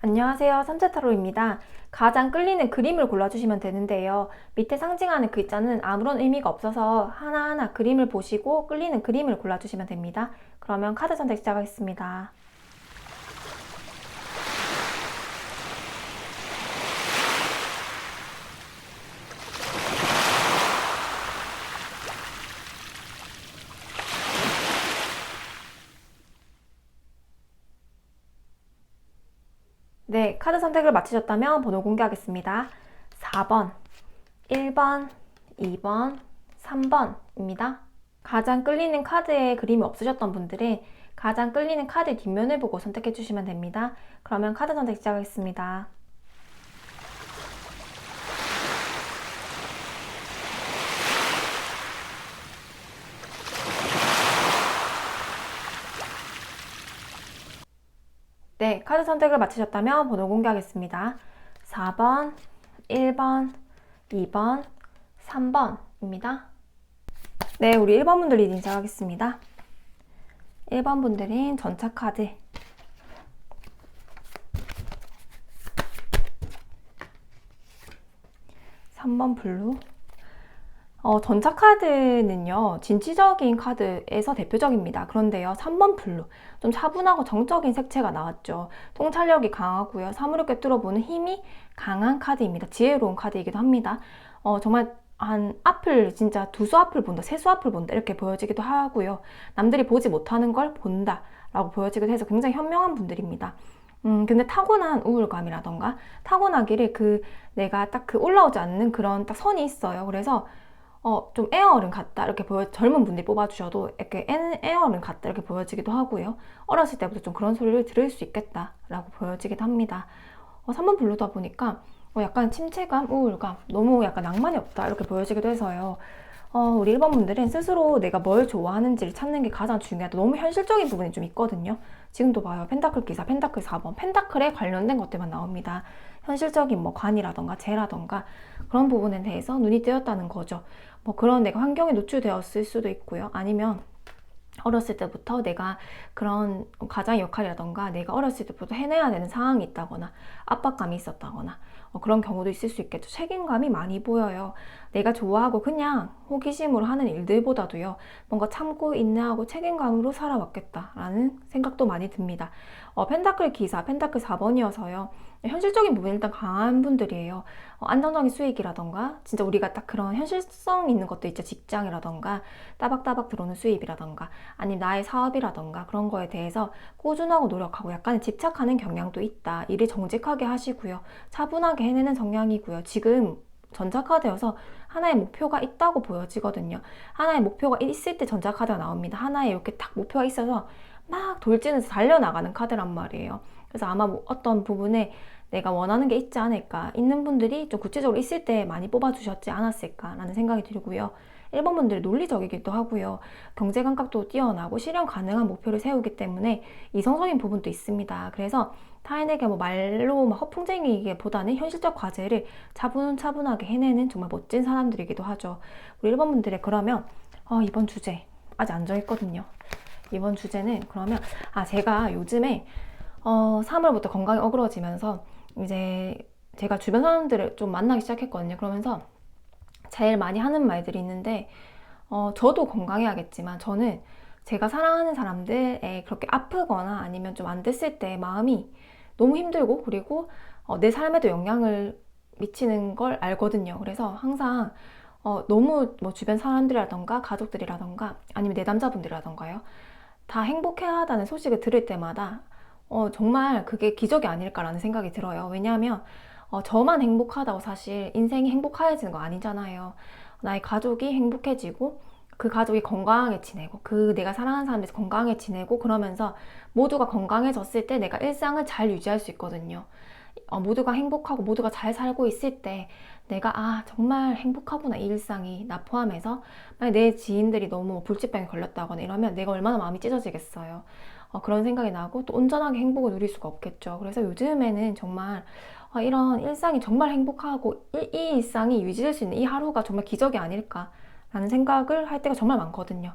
안녕하세요. 삼재타로입니다. 가장 끌리는 그림을 골라주시면 되는데요. 밑에 상징하는 글자는 아무런 의미가 없어서 하나하나 그림을 보시고 끌리는 그림을 골라주시면 됩니다. 그러면 카드 선택 시작하겠습니다. 네, 카드 선택을 마치셨다면 번호 공개하겠습니다. 4번, 1번, 2번, 3번입니다. 가장 끌리는 카드에 그림이 없으셨던 분들은 가장 끌리는 카드 뒷면을 보고 선택해 주시면 됩니다. 그러면 카드 선택 시작하겠습니다. 네, 카드 선택을 마치셨다면 번호 공개하겠습니다. 4번, 1번, 2번, 3번입니다. 네, 우리 1번 분들 리딩 시작하겠습니다. 1번 분들은 전차 카드, 3번 블루. 전차 카드는요, 진취적인 카드에서 대표적입니다. 그런데요, 3번 블루. 좀 차분하고 정적인 색채가 나왔죠. 통찰력이 강하고요. 사물을 꿰뚫어보는 힘이 강한 카드입니다. 지혜로운 카드이기도 합니다. 정말 한 앞을 진짜 두 수 앞을 본다, 세 수 앞을 본다 이렇게 보여지기도 하고요. 남들이 보지 못하는 걸 본다 라고 보여지기도 해서 굉장히 현명한 분들입니다. 근데 타고난 우울감이라던가 타고나기를 내가 딱 올라오지 않는 그런 딱 선이 있어요. 그래서 좀 에어어른 같다 이렇게 젊은 분들이 뽑아주셔도 이렇게 에어어른 같다 이렇게 보여지기도 하고요. 어렸을 때부터 좀 그런 소리를 들을 수 있겠다라고 보여지기도 합니다. 3번 블루다 보니까 약간 침체감, 우울감, 너무 약간 낭만이 없다 이렇게 보여지기도 해서요. 우리 1번 분들은 스스로 내가 뭘 좋아하는지를 찾는 게 가장 중요하다. 너무 현실적인 부분이 좀 있거든요. 지금도 봐요. 펜타클 기사, 펜타클 4번. 펜타클에 관련된 것들만 나옵니다. 현실적인 뭐 관이라던가 재라던가 그런 부분에 대해서 눈이 뜨였다는 거죠. 뭐 그런 내가 환경에 노출되었을 수도 있고요. 아니면 어렸을 때부터 내가 그런 가장의 역할이라던가 내가 어렸을 때부터 해내야 되는 상황이 있다거나 압박감이 있었다거나 그런 경우도 있을 수 있겠죠. 책임감이 많이 보여요. 내가 좋아하고 그냥 호기심으로 하는 일들보다도요. 뭔가 참고 인내하고 책임감으로 살아왔겠다라는 생각도 많이 듭니다. 펜타클 기사, 펜타클 4번이어서요. 현실적인 부분이 일단 강한 분들이에요. 안정적인 수익이라던가 진짜 우리가 딱 그런 현실성 있는 것도 있죠. 직장이라던가 따박따박 들어오는 수입이라던가 아니면 나의 사업이라던가 그런 거에 대해서 꾸준하고 노력하고 약간 집착하는 경향도 있다. 일을 정직하게 하시고요. 차분하게 해내는 성향이고요. 지금 전자카드여서 하나의 목표가 있다고 보여지거든요. 하나의 목표가 있을 때 전자카드가 나옵니다. 하나에 이렇게 딱 목표가 있어서 막 돌진해서 달려나가는 카드란 말이에요. 그래서 아마 어떤 부분에 내가 원하는 게 있지 않을까, 있는 분들이 좀 구체적으로 있을 때 많이 뽑아주셨지 않았을까라는 생각이 들고요. 1번 분들이 논리적이기도 하고요. 경제 감각도 뛰어나고 실현 가능한 목표를 세우기 때문에 이성적인 부분도 있습니다. 그래서 타인에게 뭐 말로 막 허풍쟁이기보다는 현실적 과제를 차분차분하게 해내는 정말 멋진 사람들이기도 하죠. 우리 1번 분들의 그러면 이번 주제 아직 안 정했거든요. 이번 주제는 그러면 제가 요즘에 3월부터 건강이 어그러지면서 이제 제가 주변 사람들을 좀 만나기 시작했거든요. 그러면서 제일 많이 하는 말들이 있는데 저도 건강해야겠지만 저는 제가 사랑하는 사람들에 그렇게 아프거나 아니면 좀 안 됐을 때 마음이 너무 힘들고 그리고 내 삶에도 영향을 미치는 걸 알거든요. 그래서 항상 너무 뭐 주변 사람들이라던가 가족들이라던가 아니면 내 남자분들이라던가요. 다 행복해하다는 소식을 들을 때마다 정말 그게 기적이 아닐까라는 생각이 들어요. 왜냐하면 저만 행복하다고 사실 인생이 행복해지는 거 아니잖아요. 나의 가족이 행복해지고 그 가족이 건강하게 지내고 내가 사랑하는 사람들이 건강하게 지내고 그러면서 모두가 건강해졌을 때 내가 일상을 잘 유지할 수 있거든요. 모두가 행복하고 모두가 잘 살고 있을 때 내가 정말 행복하구나 이 일상이 나 포함해서 만약 내 지인들이 너무 불치병에 걸렸다거나 이러면 내가 얼마나 마음이 찢어지겠어요. 그런 생각이 나고 또 온전하게 행복을 누릴 수가 없겠죠. 그래서 요즘에는 정말 이런 일상이 정말 행복하고 이 일상이 유지될 수 있는 이 하루가 정말 기적이 아닐까라는 생각을 할 때가 정말 많거든요.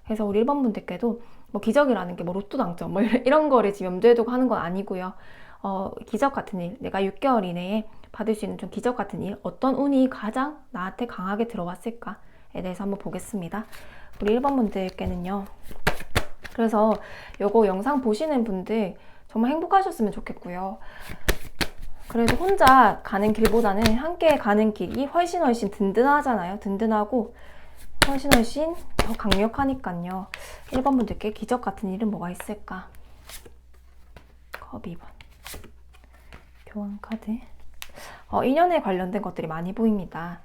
그래서 우리 1번 분들께도 뭐 기적이라는 게 뭐 로또 당첨 뭐 이런 거를 지금 염두에 두고 하는 건 아니고요. 기적 같은 일, 내가 6개월 이내에 받을 수 있는 좀 기적 같은 일, 어떤 운이 가장 나한테 강하게 들어왔을까에 대해서 한번 보겠습니다. 우리 1번 분들께는요. 그래서 요거 영상 보시는 분들 정말 행복하셨으면 좋겠고요. 그래도 혼자 가는 길보다는 함께 가는 길이 훨씬 든든하잖아요. 든든하고 훨씬 더 강력하니까요. 1번 분들께 기적 같은 일은 뭐가 있을까? 컵 2번. 교환 카드. 인연에 관련된 것들이 많이 보입니다.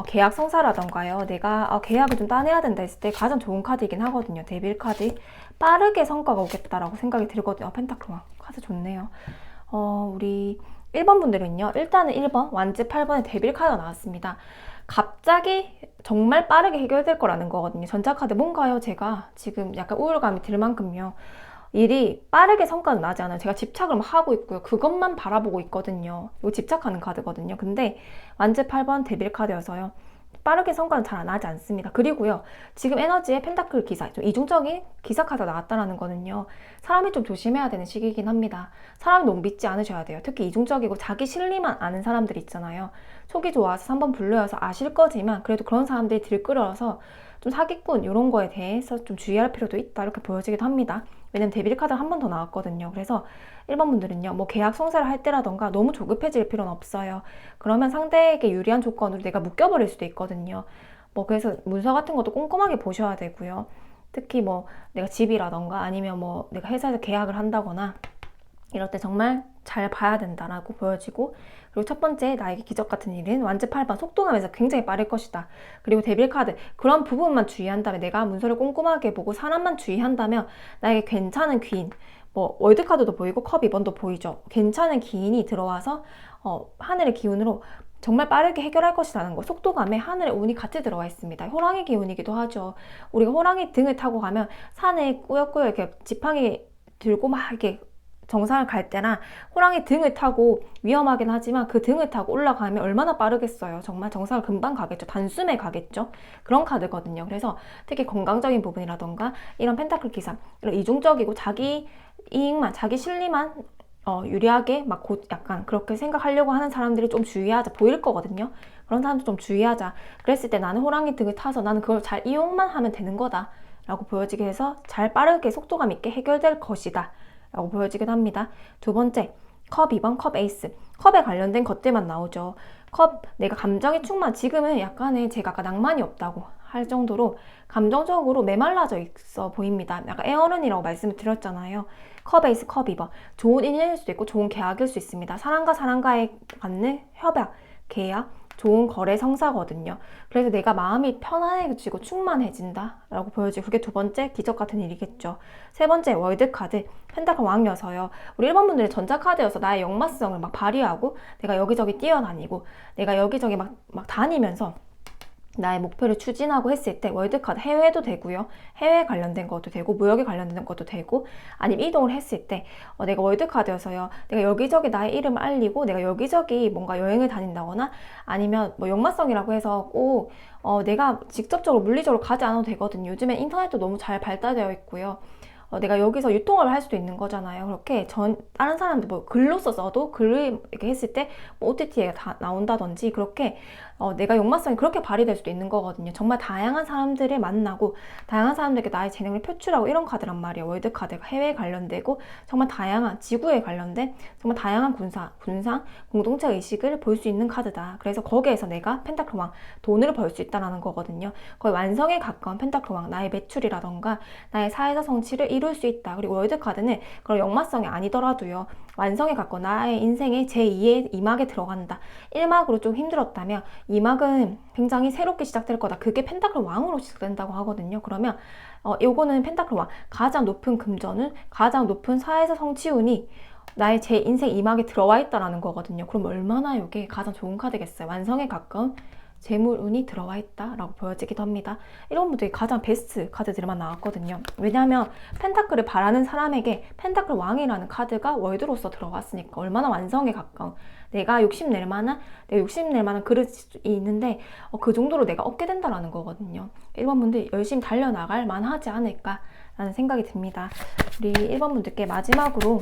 계약 성사라던가요. 내가 계약을 좀 따내야 된다 했을 때 가장 좋은 카드이긴 하거든요. 데빌 카드. 빠르게 성과가 오겠다라고 생각이 들거든요. 펜타클 카드 좋네요. 우리 1번 분들은요. 일단은 1번, 완즈 8번에 데빌 카드가 나왔습니다. 갑자기 정말 빠르게 해결될 거라는 거거든요. 전자카드 뭔가요? 제가 지금 약간 우울감이 들 만큼요. 일이 빠르게 성과는 나지 않아요. 제가 집착을 하고 있고요. 그것만 바라보고 있거든요. 이거 집착하는 카드거든요. 근데 완즈 8번 데빌 카드여서요. 빠르게 성과는 잘 나지 않습니다. 그리고요. 지금 에너지의 펜타클 기사, 좀 이중적인 기사 카드가 나왔다는 거는요. 사람이 좀 조심해야 되는 시기이긴 합니다. 사람이 너무 믿지 않으셔야 돼요. 특히 이중적이고 자기 실리만 아는 사람들 있잖아요. 속이 좋아서 3번 블루여서 아실 거지만 그래도 그런 사람들이 들끓어서 좀 사기꾼 이런 거에 대해서 좀 주의할 필요도 있다 이렇게 보여지기도 합니다. 왜냐면 데빌 카드가 한 번 더 나왔거든요. 그래서 1번 분들은요. 뭐 계약 성사를 할 때라던가 너무 조급해질 필요는 없어요. 그러면 상대에게 유리한 조건으로 내가 묶여버릴 수도 있거든요. 뭐 그래서 문서 같은 것도 꼼꼼하게 보셔야 되고요. 특히 뭐 내가 집이라던가 아니면 뭐 내가 회사에서 계약을 한다거나 이럴 때 정말 잘 봐야 된다라고 보여지고, 그리고 첫 번째 나에게 기적 같은 일은 완즈 8번 속도감에서 굉장히 빠를 것이다. 그리고 데빌 카드 그런 부분만 주의한다면, 내가 문서를 꼼꼼하게 보고 사람만 주의한다면 나에게 괜찮은 귀인, 뭐 월드 카드도 보이고 컵 2번도 보이죠. 괜찮은 기인이 들어와서 하늘의 기운으로 정말 빠르게 해결할 것이라는 거. 속도감에 하늘의 운이 같이 들어와 있습니다. 호랑이 기운이기도 하죠. 우리가 호랑이 등을 타고 가면 산에 꾸역꾸역 이렇게 지팡이 들고 막 이렇게 정상을 갈 때나 호랑이 등을 타고 위험하긴 하지만 그 등을 타고 올라가면 얼마나 빠르겠어요. 정말 정상을 금방 가겠죠. 단숨에 가겠죠. 그런 카드거든요. 그래서 특히 건강적인 부분이라던가 이런 펜타클 기사, 이런 이중적이고 자기 이익만, 자기 실리만 유리하게 막 약간 그렇게 생각하려고 하는 사람들이 좀 주의하자 보일 거거든요. 그런 사람들 좀 주의하자. 그랬을 때 나는 호랑이 등을 타서 나는 그걸 잘 이용만 하면 되는 거다 라고 보여지게 해서 잘 빠르게 속도감 있게 해결될 것이다 라고 보여지기도 합니다. 두 번째, 컵 2번 컵 에이스. 컵에 관련된 것들만 나오죠. 컵, 내가 감정이 지금은 약간의 제가 아까 낭만이 없다고 할 정도로 감정적으로 메말라져 있어 보입니다. 약간 에어른이라고 말씀을 드렸잖아요. 컵 에이스 컵 2번. 좋은 인연일 수도 있고 좋은 계약일 수 있습니다. 사람과 사람과의 맞는 협약, 계약, 좋은 거래 성사거든요. 그래서 내가 마음이 편안해지고 충만해진다 라고 보여지고, 그게 두 번째 기적 같은 일이겠죠. 세 번째 월드카드 펜타클 왕이어서요. 우리 1번 분들은 전자카드여서 나의 역마성을 막 발휘하고 내가 여기저기 뛰어다니고 내가 여기저기 막 다니면서 나의 목표를 추진하고 했을 때 월드카드, 해외도 되고요. 해외에 관련된 것도 되고 무역에 관련된 것도 되고, 아니면 이동을 했을 때 내가 월드카드여서요. 내가 여기저기 나의 이름을 알리고 내가 여기저기 뭔가 여행을 다닌다거나, 아니면 뭐 역마성이라고 해서 꼭 내가 직접적으로 물리적으로 가지 않아도 되거든요. 요즘에 인터넷도 너무 잘 발달되어 있고요. 내가 여기서 유통을 할 수도 있는 거잖아요. 그렇게 다른 사람들 뭐 글로써 써도 글을 이렇게 했을 때 뭐 OTT에 다 나온다든지, 그렇게 내가 역마성이 그렇게 발휘될 수도 있는 거거든요. 정말 다양한 사람들을 만나고 다양한 사람들에게 나의 재능을 표출하고 이런 카드란 말이에요. 월드카드가 해외에 관련되고 정말 다양한 지구에 관련된 정말 다양한 군상, 공동체 의식을 볼 수 있는 카드다. 그래서 거기에서 내가 펜타클 왕, 돈을 벌 수 있다는 거거든요. 거의 완성에 가까운 펜타클 왕, 나의 매출이라던가 나의 사회적 성취를 이룰 수 있다. 그리고 월드카드는 그런 역마성이 아니더라도요. 완성에 가까운 나의 인생의 제2의 2막에 들어간다. 1막으로 좀 힘들었다면 2막은 굉장히 새롭게 시작될 거다. 그게 펜타클 왕으로 시작된다고 하거든요. 그러면 요거는 펜타클 왕, 가장 높은 금전운, 가장 높은 사회적 성취운이 나의 제 인생 2막에 들어와 있다는 거거든요. 그럼 얼마나 이게 가장 좋은 카드겠어요. 완성에 가까운 재물운이 들어와 있다라고 보여지기도 합니다. 이런 분들이 가장 베스트 카드들만 나왔거든요. 왜냐하면 펜타클을 바라는 사람에게 펜타클 왕이라는 카드가 월드로서 들어왔으니까 얼마나 완성에 가까운, 내가 욕심낼 만한 그릇이 있는데 그 정도로 내가 얻게 된다라는 거거든요. 1번 분들 열심히 달려나갈 만하지 않을까라는 생각이 듭니다. 우리 1번 분들께 마지막으로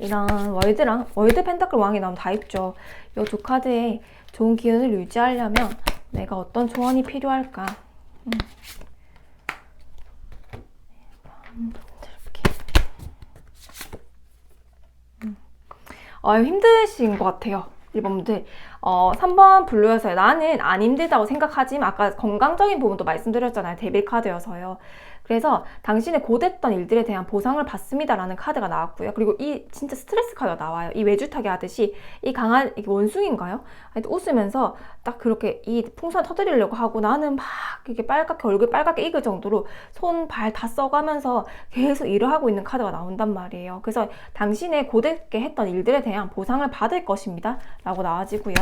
이런 월드랑 월드 펜타클 왕이 나오면 다 있죠. 이 두 카드에 좋은 기운을 유지하려면 내가 어떤 조언이 필요할까? 힘드신 것 같아요. 1번분들 3번 블루여서요. 나는 안 힘들다고 생각하지만 아까 건강적인 부분도 말씀드렸잖아요. 데빌 카드여서요. 그래서 당신의 고됐던 일들에 대한 보상을 받습니다 라는 카드가 나왔고요. 그리고 이 진짜 스트레스 카드가 나와요. 이 외줄타기 하듯이 이 강한 이게 원숭인가요? 하여튼 웃으면서 딱 그렇게 이 풍선 터뜨리려고 하고 나는 막 이렇게 빨갛게 얼굴 빨갛게 익을 정도로 손, 발 다 써가면서 계속 일을 하고 있는 카드가 나온단 말이에요. 그래서 당신의 고됐게 했던 일들에 대한 보상을 받을 것입니다 라고 나와지고요.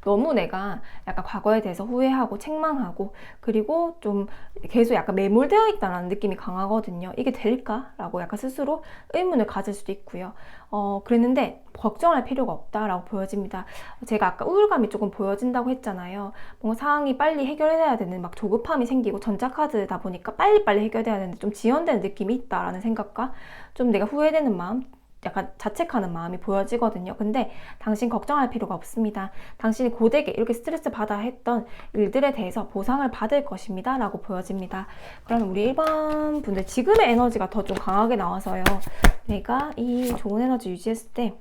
너무 내가 약간 과거에 대해서 후회하고 책망하고 그리고 좀 계속 약간 매몰되어 있다는 느낌이 강하거든요. 이게 될까? 라고 약간 스스로 의문을 가질 수도 있고요. 그랬는데 걱정할 필요가 없다라고 보여집니다. 제가 아까 우울감이 조금 보여진다고 했잖아요. 뭔가 상황이 빨리 해결해야 되는 막 조급함이 생기고 전자카드다 보니까 빨리빨리 해결돼야 되는데 좀 지연되는 느낌이 있다라는 생각과 좀 내가 후회되는 마음, 약간 자책하는 마음이 보여지거든요. 근데 당신 걱정할 필요가 없습니다. 당신이 고되게 이렇게 스트레스 받아 했던 일들에 대해서 보상을 받을 것입니다 라고 보여집니다. 그러면 우리 1번 분들 지금의 에너지가 더 좀 강하게 나와서요. 내가 이 좋은 에너지 유지했을 때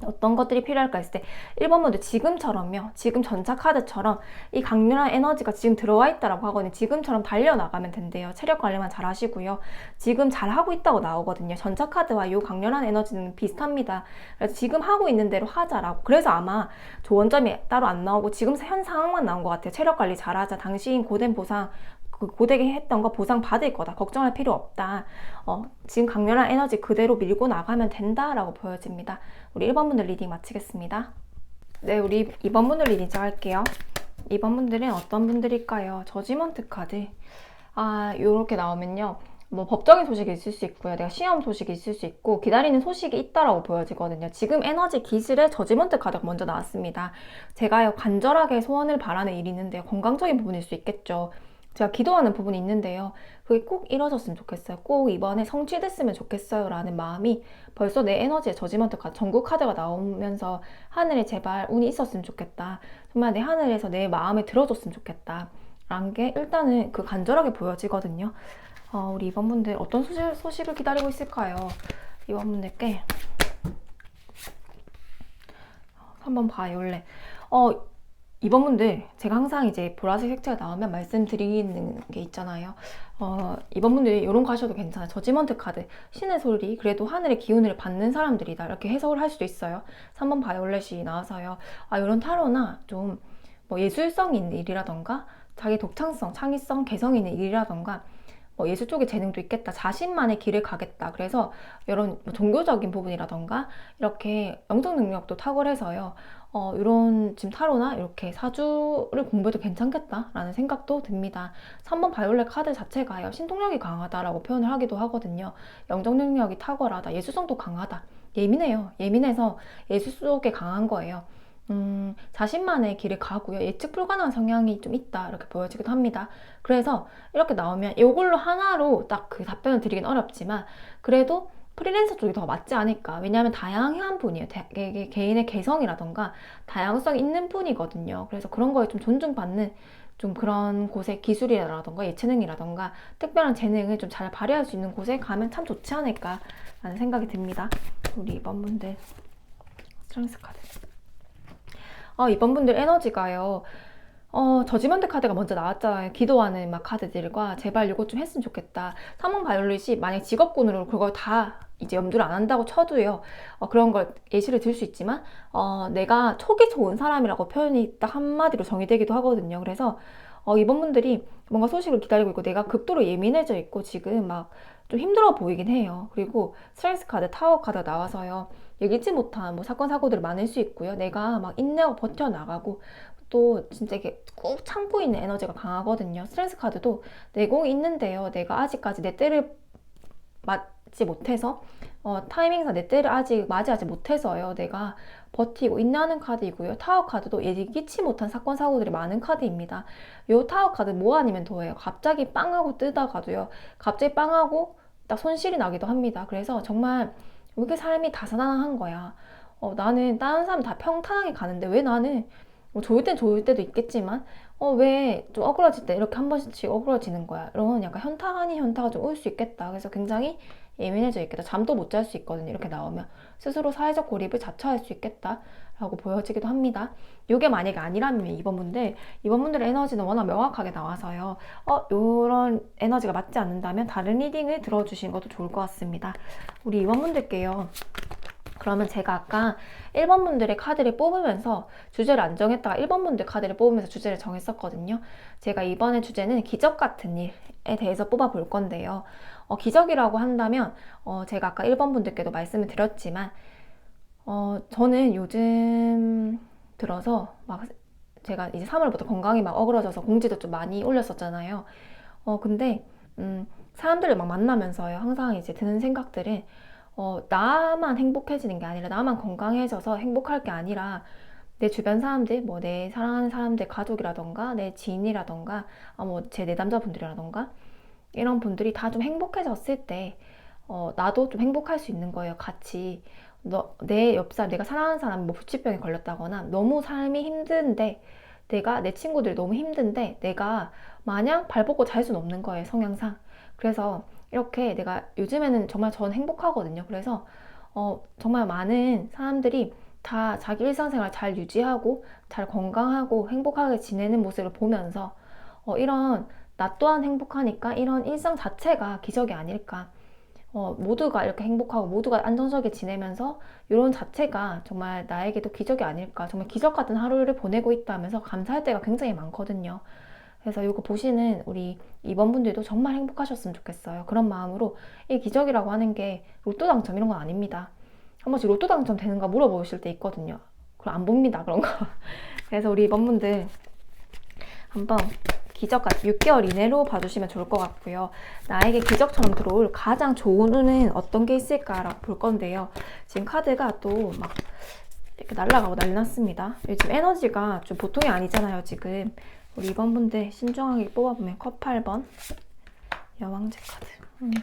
어떤 것들이 필요할까 했을 때 1번 분들 지금처럼요. 지금 전차 카드처럼 이 강렬한 에너지가 지금 들어와 있다라고 하거든요. 지금처럼 달려나가면 된대요. 체력 관리만 잘 하시고요. 지금 잘 하고 있다고 나오거든요. 전차 카드와 이 강렬한 에너지는 비슷합니다. 그래서 지금 하고 있는 대로 하자라고. 그래서 아마 조언점이 따로 안 나오고 지금 현 상황만 나온 것 같아요. 체력 관리 잘하자. 당신 고된 보상 고되게 했던 거 보상 받을 거다. 걱정할 필요 없다. 지금 강렬한 에너지 그대로 밀고 나가면 된다라고 보여집니다. 우리 1번 분들 리딩 마치겠습니다. 네, 우리 2번 분들 리딩 할게요. 2번 분들은 어떤 분들일까요? 저지먼트 카드. 요렇게 나오면요. 뭐 법적인 소식이 있을 수 있고요. 내가 시험 소식이 있을 수 있고 기다리는 소식이 있다라고 보여지거든요. 지금 에너지 기질에 저지먼트 카드가 먼저 나왔습니다. 제가요 간절하게 소원을 바라는 일이 있는데요. 건강적인 부분일 수 있겠죠. 제가 기도하는 부분이 있는데요. 그게 꼭 이뤄졌으면 좋겠어요. 꼭 이번에 성취됐으면 좋겠어요 라는 마음이 벌써 내 에너지에 저지먼트 카드, 전국 카드가 나오면서 하늘에 제발 운이 있었으면 좋겠다. 정말 내 하늘에서 내 마음에 들어줬으면 좋겠다. 라는 게 일단은 그 간절하게 보여지거든요. 우리 2번 분들 어떤 소식을 기다리고 있을까요? 2번 분들께 3번 바이올렛. 2번 분들 제가 항상 이제 보라색 색채가 나오면 말씀드리는 게 있잖아요. 2번 분들이 이런 거 하셔도 괜찮아요. 저지먼트 카드, 신의 소리, 그래도 하늘의 기운을 받는 사람들이다 이렇게 해석을 할 수도 있어요. 3번 바이올렛이 나와서요. 이런 타로나 좀 뭐 예술성 있는 일이라던가 자기 독창성, 창의성, 개성 있는 일이라던가 예술 쪽에 재능도 있겠다. 자신만의 길을 가겠다. 그래서 이런 종교적인 부분이라던가 이렇게 영적 능력도 탁월해서요. 이런 지금 타로나 이렇게 사주를 공부해도 괜찮겠다라는 생각도 듭니다. 3번 바이올렛 카드 자체가요. 신통력이 강하다라고 표현을 하기도 하거든요. 영적 능력이 탁월하다. 예술성도 강하다. 예민해요. 예민해서 예술 속에 강한 거예요. 자신만의 길을 가고요. 예측 불가능한 성향이 좀 있다 이렇게 보여지기도 합니다. 그래서 이렇게 나오면 이걸로 하나로 딱 그 답변을 드리긴 어렵지만 그래도 프리랜서 쪽이 더 맞지 않을까. 왜냐하면 다양한 분이에요. 개인의 개성이라던가 다양성이 있는 분이거든요. 그래서 그런 거에 좀 존중받는 좀 그런 곳에 기술이라던가 예체능이라던가 특별한 재능을 좀 잘 발휘할 수 있는 곳에 가면 참 좋지 않을까 라는 생각이 듭니다. 우리 이번 분들 스트렝스 카드. 이번 분들 에너지가요. 저지먼트 카드가 먼저 나왔잖아요. 기도하는 막 카드들과 제발 이거 좀 했으면 좋겠다. 3번 바이올렛이 만약 직업군으로 그걸 다 이제 염두를 안 한다고 쳐도요. 그런 걸 예시를 들 수 있지만 내가 촉이 좋은 사람이라고 표현이 딱 한마디로 정의되기도 하거든요. 그래서 이번 분들이 뭔가 소식을 기다리고 있고 내가 극도로 예민해져 있고 지금 막 좀 힘들어 보이긴 해요. 그리고 스트렝스 카드, 타워 카드가 나와서요. 예기치 못한 뭐 사건 사고들이 많을 수 있고요. 내가 막 인내하고 버텨나가고 또 진짜 이게 꾹 참고 있는 에너지가 강하거든요. 스트렝스 카드도 내공이 있는데요. 내가 아직까지 내 때를 맞지 못해서 타이밍상 내 때를 아직 맞이하지 못해서요. 내가 버티고 인내하는 카드이고요. 타워 카드도 예기치 못한 사건 사고들이 많은 카드입니다. 요 타워 카드 뭐 아니면 더해요. 갑자기 빵 하고 뜨다가도요. 갑자기 빵 하고 딱 손실이 나기도 합니다. 그래서 정말 왜 이렇게 삶이 다사다난한 거야. 나는 다른 사람 다 평탄하게 가는데 왜 나는 뭐 좋을 땐 좋을 때도 있겠지만 왜 좀 억울해질 때 이렇게 한 번씩 억울해지는 거야. 이런 약간 현타 아닌 현타가 좀 올 수 있겠다. 그래서 굉장히 예민해져 있겠다. 잠도 못 잘 수 있거든요. 이렇게 나오면 스스로 사회적 고립을 자처할 수 있겠다라고 보여지기도 합니다. 이게 만약에 아니라면 2번분들의 에너지는 워낙 명확하게 나와서요. 이런 에너지가 맞지 않는다면 다른 리딩을 들어주시는 것도 좋을 것 같습니다. 우리 2번분들께요. 그러면 제가 아까 1번 분들의 카드를 뽑으면서 주제를 안 정했다가 1번 분들 카드를 뽑으면서 주제를 정했었거든요. 제가 이번에 주제는 기적 같은 일에 대해서 뽑아볼 건데요. 기적이라고 한다면 제가 아까 1번 분들께도 말씀을 드렸지만 저는 요즘 들어서 막 제가 이제 3월부터 건강이 막 어그러져서 공지도 좀 많이 올렸었잖아요. 근데 사람들을 막 만나면서요. 항상 이제 드는 생각들은 나만 행복해지는 게 아니라 나만 건강해져서 행복할 게 아니라 내 주변 사람들, 뭐 내 사랑하는 사람들, 가족이라던가 내 지인이라던가 뭐 제 내담자분들이라던가 이런 분들이 다 좀 행복해졌을 때 나도 좀 행복할 수 있는 거예요. 같이 내 옆 사람, 내가 사랑하는 사람이 뭐 부치병에 걸렸다거나 너무 삶이 힘든데 내 친구들이 너무 힘든데 내가 마냥 발 뻗고 잘 수는 없는 거예요. 성향상. 그래서 이렇게 내가 요즘에는 정말 전 행복하거든요. 그래서 정말 많은 사람들이 다 자기 일상생활 잘 유지하고 잘 건강하고 행복하게 지내는 모습을 보면서 이런 나 또한 행복하니까 이런 일상 자체가 기적이 아닐까. 모두가 이렇게 행복하고 모두가 안정적이게 지내면서 이런 자체가 정말 나에게도 기적이 아닐까. 정말 기적 같은 하루를 보내고 있다 하면서 감사할 때가 굉장히 많거든요. 그래서 이거 보시는 우리 2번 분들도 정말 행복하셨으면 좋겠어요. 그런 마음으로 이 기적이라고 하는 게 로또 당첨 이런 건 아닙니다. 한 번씩 로또 당첨 되는가 물어보실 때 있거든요. 그럼 안 봅니다, 그런 거. 그래서 우리 2번 분들 한번 기적 같은 6개월 이내로 봐주시면 좋을 것 같고요. 나에게 기적처럼 들어올 가장 좋은 운은 어떤 게 있을까라고 볼 건데요. 지금 카드가 또 막 이렇게 날아가고 난리 났습니다. 요즘 에너지가 좀 보통이 아니잖아요, 지금. 우리 2번 분들 신중하게 뽑아보면 컵 8번 여왕제 카드.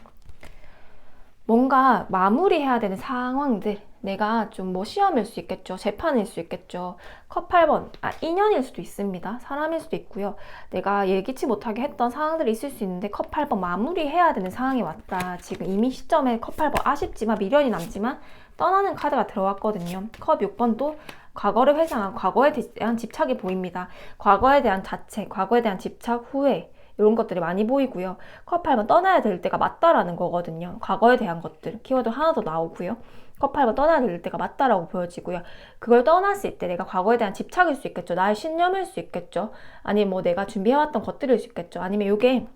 뭔가 마무리해야 되는 상황들, 내가 좀 뭐 시험일 수 있겠죠, 재판일 수 있겠죠. 컵 8번 인연일 수도 있습니다. 사람일 수도 있고요. 내가 예기치 못하게 했던 상황들이 있을 수 있는데 컵 8번 마무리해야 되는 상황이 왔다. 지금 이미 시점에 컵 8번 아쉽지만 미련이 남지만 떠나는 카드가 들어왔거든요. 컵 6번도 과거를 회상한 과거에 대한 집착이 보입니다. 과거에 대한 자책, 과거에 대한 집착, 후회 이런 것들이 많이 보이고요. 컵 8번 떠나야 될 때가 맞다라는 거거든요. 과거에 대한 것들 키워드 하나 더 나오고요. 컵 8번 떠나야 될 때가 맞다라고 보여지고요. 그걸 떠났을 때 내가 과거에 대한 집착일 수 있겠죠. 나의 신념일 수 있겠죠. 아니면 뭐 내가 준비해왔던 것들일 수 있겠죠. 아니면 이게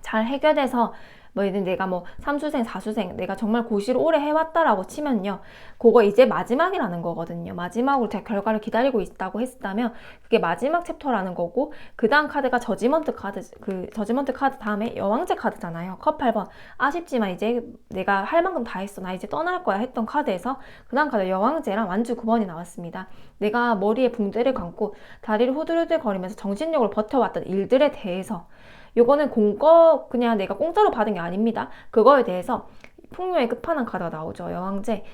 잘 해결돼서 뭐 예를 내가 뭐 3수생, 4수생 내가 정말 고시를 오래 해왔다라고 치면요. 그거 이제 마지막이라는 거거든요. 마지막으로 제가 결과를 기다리고 있다고 했다면 그게 마지막 챕터라는 거고 그 다음 카드가 저지먼트 카드, 그 저지먼트 카드 다음에 여왕제 카드잖아요. 컵 8번. 아쉽지만 이제 내가 할 만큼 다 했어. 나 이제 떠날 거야 했던 카드에서 그 다음 카드 여왕제랑 완주 9번이 나왔습니다. 내가 머리에 붕대를 감고 다리를 후들후들 거리면서 정신력으로 버텨왔던 일들에 대해서 요거는 그냥 내가 공짜로 받은 게 아닙니다. 그거에 대해서 풍요의 끝판왕 카드가 나오죠. 여왕제.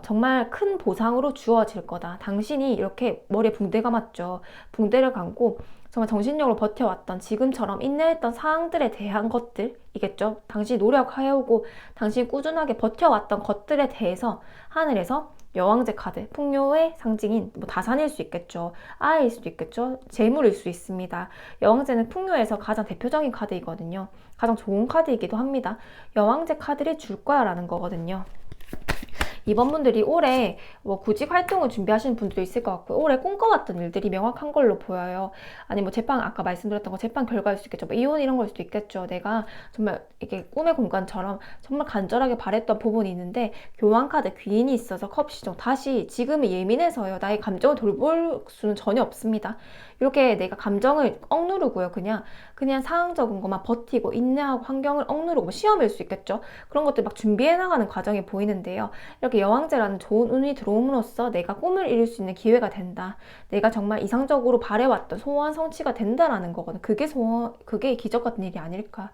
정말 큰 보상으로 주어질 거다. 당신이 이렇게 머리에 붕대 감았죠. 붕대를 감고 정말 정신력으로 버텨왔던 지금처럼 인내했던 상황들에 대한 것들이겠죠. 당신이 노력해오고 당신이 꾸준하게 버텨왔던 것들에 대해서 하늘에서 여왕제 카드, 풍요의 상징인 뭐 다산일 수 있겠죠. 아이일 수도 있겠죠. 재물일 수 있습니다. 여왕제는 풍요에서 가장 대표적인 카드이거든요. 가장 좋은 카드이기도 합니다. 여왕제 카드를 줄 거야 라는 거거든요. 이번 분들이 올해 뭐 구직 활동을 준비하시는 분들도 있을 것 같고 올해 꿈꿔왔던 일들이 명확한 걸로 보여요. 아니 뭐 재판 아까 말씀드렸던 거 재판 결과일 수 있겠죠. 뭐 이혼 이런 걸 수도 있겠죠. 내가 정말 이게 꿈의 공간처럼 정말 간절하게 바랬던 부분이 있는데 교환 카드 귀인이 있어서 컵 시정 다시 지금은 예민해서요. 나의 감정을 돌볼 수는 전혀 없습니다. 이렇게 내가 감정을 억누르고요. 그냥 상황적인 것만 버티고 인내하고 환경을 억누르고 뭐 시험일 수 있겠죠. 그런 것들 막 준비해 나가는 과정이 보이는데요. 이렇게 여왕제라는 좋은 운이 들어옴으로써 내가 꿈을 이룰 수 있는 기회가 된다. 내가 정말 이상적으로 바래왔던 소원 성취가 된다라는 거거든. 그게 기적 같은 일이 아닐까.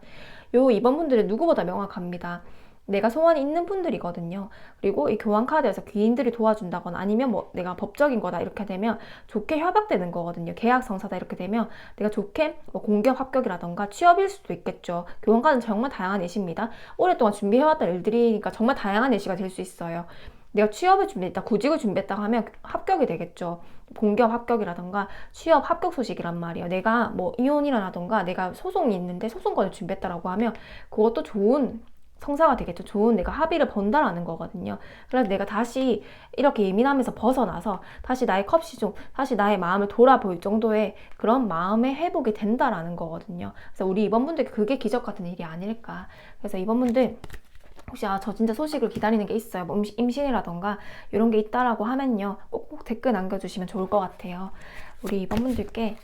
요 2번 분들은 누구보다 명확합니다. 내가 소원이 있는 분들이거든요. 그리고 이 교환 카드에서 귀인들이 도와준다거나 아니면 뭐 내가 법적인 거다 이렇게 되면 좋게 협약되는 거거든요. 계약 성사다 이렇게 되면 내가 좋게 뭐 공기업 합격이라던가 취업일 수도 있겠죠. 교환 카드는 정말 다양한 예시입니다. 오랫동안 준비해왔던 일들이니까 정말 다양한 예시가 될 수 있어요. 내가 취업을 준비했다, 구직을 준비했다 하면 합격이 되겠죠. 공기업 합격이라던가 취업 합격 소식이란 말이에요. 내가 뭐 이혼이라던가 내가 소송이 있는데 소송권을 준비했다라고 하면 그것도 좋은 성사가 되겠죠. 좋은 내가 합의를 번다라는 거거든요. 그래서 내가 다시 이렇게 예민함에서 벗어나서 다시 나의 컵시중, 다시 나의 마음을 돌아볼 정도의 그런 마음의 회복이 된다라는 거거든요. 그래서 우리 이번 분들께 그게 기적 같은 일이 아닐까. 그래서 이번 분들 혹시 저 진짜 소식을 기다리는 게 있어요. 뭐 임신이라던가 이런 게 있다라고 하면요. 꼭꼭 댓글 남겨주시면 좋을 것 같아요. 우리 이번 분들께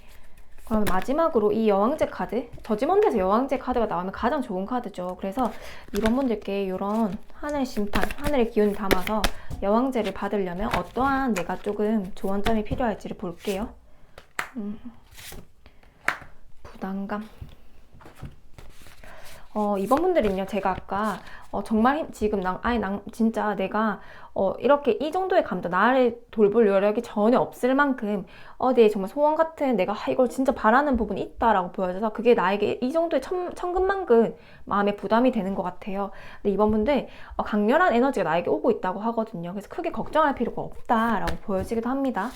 그러면 마지막으로 이 여왕제 카드, 저지먼드에서 여왕제 카드가 나오면 가장 좋은 카드죠. 그래서 이번 분들께 이런 하늘의 심판, 하늘의 기운을 담아서 여왕제를 받으려면 어떠한 내가 조금 조언점이 필요할지를 볼게요. 부담감. 이번 분들은요, 제가 아까, 정말 지금 진짜 내가, 이렇게 이 정도의 감정, 나를 돌볼 여력이 전혀 없을 만큼, 내 정말 소원 같은 내가, 이걸 진짜 바라는 부분이 있다라고 보여져서, 그게 나에게 이 정도의 천근만근 마음의 부담이 되는 것 같아요. 근데 이번 분들, 강렬한 에너지가 나에게 오고 있다고 하거든요. 그래서 크게 걱정할 필요가 없다라고 보여지기도 합니다.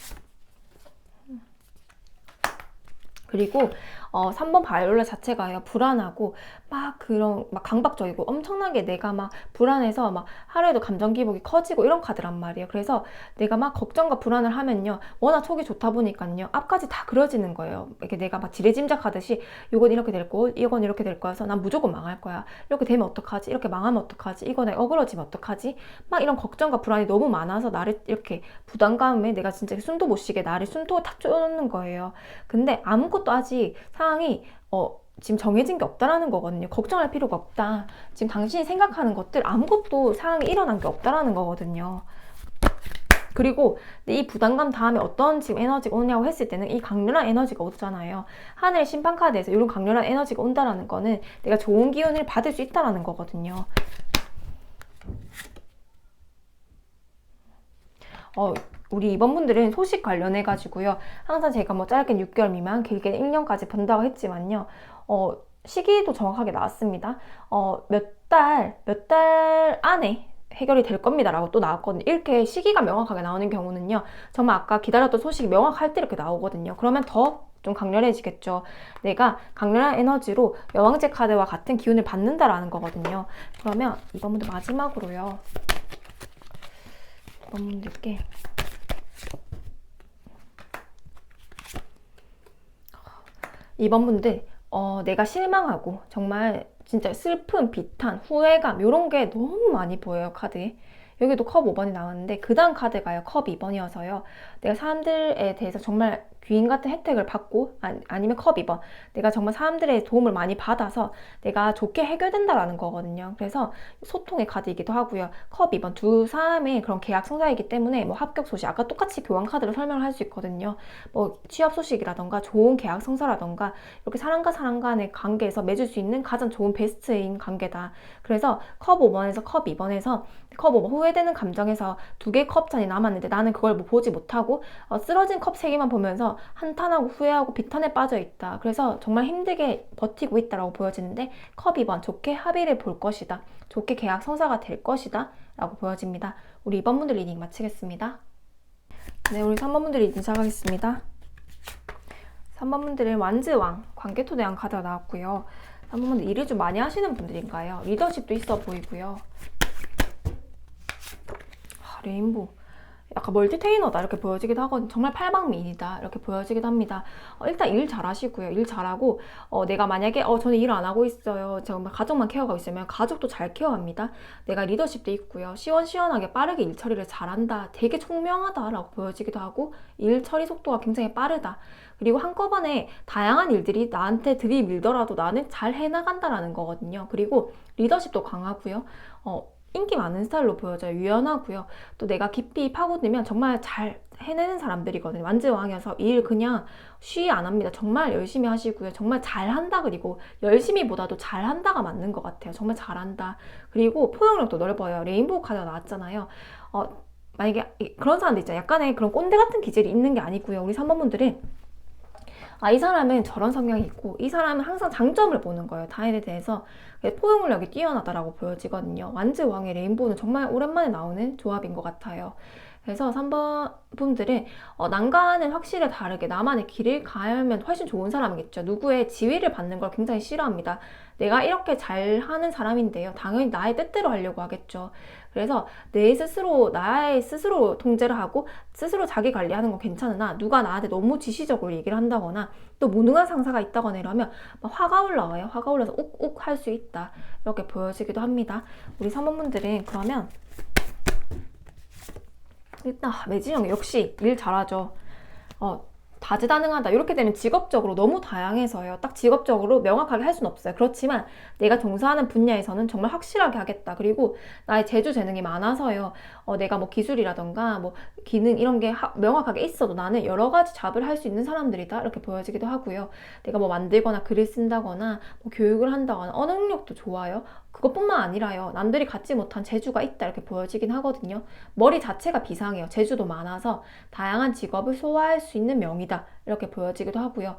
그리고 3번 바이올렛 자체가요, 불안하고 막 강박적이고 엄청나게 내가 막 불안해서 막 하루에도 감정 기복이 커지고 이런 카드란 말이에요. 그래서 내가 막 걱정과 불안을 하면요, 워낙 속이 좋다 보니까요, 앞까지 다 그려지는 거예요. 이렇게 내가 막 지레짐작하듯이 이건 이렇게 될 거, 이건 이렇게 될 거여서 난 무조건 망할 거야. 이렇게 되면 어떡하지? 이렇게 망하면 어떡하지? 이거 내가 어그러지면 어떡하지? 막 이런 걱정과 불안이 너무 많아서 나를 이렇게 부담감에 내가 진짜 숨도 못 쉬게 나를 숨도 탁 쪼는 거예요. 근데 아무것도 아직 상황이 지금 정해진 게 없다라는 거거든요. 걱정할 필요가 없다. 지금 당신이 생각하는 것들 아무것도 상황이 일어난 게 없다라는 거거든요. 그리고 이 부담감 다음에 어떤 지금 에너지가 오냐고 했을 때는 이 강렬한 에너지가 오잖아요. 하늘의 심판 카드에서 이런 강렬한 에너지가 온다라는 거는 내가 좋은 기운을 받을 수 있다라는 거거든요. 우리 이번 분들은 소식 관련해 가지고요, 항상 제가 뭐 짧게는 6개월 미만, 길게는 1년까지 본다고 했지만요, 시기도 정확하게 나왔습니다. 몇 달 안에 해결이 될 겁니다 라고 또 나왔거든요. 이렇게 시기가 명확하게 나오는 경우는요, 정말 아까 기다렸던 소식이 명확할 때 이렇게 나오거든요. 그러면 더 좀 강렬해지겠죠. 내가 강렬한 에너지로 여왕제 카드와 같은 기운을 받는다라는 거거든요. 그러면 이번 분들 마지막으로요, 이번 분들께 이번 분들 내가 실망하고 정말 진짜 슬픔, 비탄, 후회감 이런 게 너무 많이 보여요, 카드에. 여기도 컵 5번이 나왔는데 그 다음 카드가요, 컵 2번이어서요. 내가 사람들에 대해서 정말 귀인 같은 혜택을 받고 아니면 컵 2번, 내가 정말 사람들의 도움을 많이 받아서 내가 좋게 해결된다라는 거거든요. 그래서 소통의 카드이기도 하고요. 컵 2번 두 사람의 그런 계약 성사이기 때문에 뭐 합격 소식, 아까 똑같이 교환 카드로 설명을 할 수 있거든요. 뭐 취업 소식이라던가 좋은 계약 성사라던가 이렇게 사람과 사람 간의 관계에서 맺을 수 있는 가장 좋은 베스트인 관계다. 그래서 컵 5번에서 컵 2번에서 컵 5번 후회되는 감정에서 두 개의 컵잔이 남았는데 나는 그걸 뭐 보지 못하고 쓰러진 컵 3개만 보면서 한탄하고 후회하고 비탄에 빠져 있다. 그래서 정말 힘들게 버티고 있다라고 보여지는데 컵 2번 좋게 합의를 볼 것이다. 좋게 계약 성사가 될 것이다 라고 보여집니다. 우리 2번 분들 리딩 마치겠습니다. 네, 우리 3번 분들 리딩 시작하겠습니다. 3번 분들은 완즈왕, 관계토대왕 카드가 나왔고요. 3번 분들 일을 좀 많이 하시는 분들인가요? 리더십도 있어 보이고요. 레인보우, 약간 멀티테이너다 이렇게 보여지기도 하거든요. 정말 팔방미인이다 이렇게 보여지기도 합니다. 일단 일 잘하시고요. 일 잘하고 내가 만약에 저는 일 안 하고 있어요, 정말 가족만 케어하고 있으면 가족도 잘 케어합니다. 내가 리더십도 있고요. 시원시원하게 빠르게 일 처리를 잘한다, 되게 총명하다 라고 보여지기도 하고, 일 처리 속도가 굉장히 빠르다. 그리고 한꺼번에 다양한 일들이 나한테 들이밀더라도 나는 잘 해나간다라는 거거든요. 그리고 리더십도 강하고요. 인기 많은 스타일로 보여져요. 유연하고요. 또 내가 깊이 파고들면 정말 잘 해내는 사람들이거든요. 완지왕이어서 일 그냥 쉬 안 합니다. 정말 열심히 하시고요. 정말 잘한다. 그리고 열심히보다도 잘한다가 맞는 것 같아요. 정말 잘한다. 그리고 포용력도 넓어요. 레인보우 카드가 나왔잖아요. 만약에 그런 사람들 있잖아요. 약간의 그런 꼰대 같은 기질이 있는 게 아니고요. 우리 3번분들은 이 사람은 저런 성향이 있고 이 사람은 항상 장점을 보는 거예요. 타인에 대해서. 포용력이 뛰어나다라고 보여지거든요. 완즈왕의 레인보우는 정말 오랜만에 나오는 조합인 것 같아요. 그래서 3번 분들은 난간은 확실히 다르게 나만의 길을 가면 훨씬 좋은 사람이겠죠. 누구의 지위를 받는 걸 굉장히 싫어합니다. 내가 이렇게 잘하는 사람인데요. 당연히 나의 뜻대로 하려고 하겠죠. 그래서 나의 스스로 통제를 하고 스스로 자기 관리하는 건 괜찮으나 누가 나한테 너무 지시적으로 얘기를 한다거나 또 무능한 상사가 있다거나 이러면 막 화가 올라와요. 화가 올라서 욱욱 할 수 있다. 이렇게 보여지기도 합니다. 우리 3번분들은 그러면 일단 매진영 역시 일 잘하죠. 다재다능하다 이렇게 되면 직업적으로 너무 다양해서요. 딱 직업적으로 명확하게 할 수는 없어요. 그렇지만 내가 종사하는 분야에서는 정말 확실하게 하겠다. 그리고 나의 재주 재능이 많아서요. 내가 뭐 기술이라던가 뭐 기능 이런 게 명확하게 있어도 나는 여러 가지 잡을 할 수 있는 사람들이다. 이렇게 보여지기도 하고요. 내가 뭐 만들거나 글을 쓴다거나 뭐 교육을 한다거나 언어 능력도 좋아요. 그것뿐만 아니라요. 남들이 갖지 못한 재주가 있다. 이렇게 보여지긴 하거든요. 머리 자체가 비상해요. 재주도 많아서 다양한 직업을 소화할 수 있는 명이다. 이렇게 보여지기도 하고요.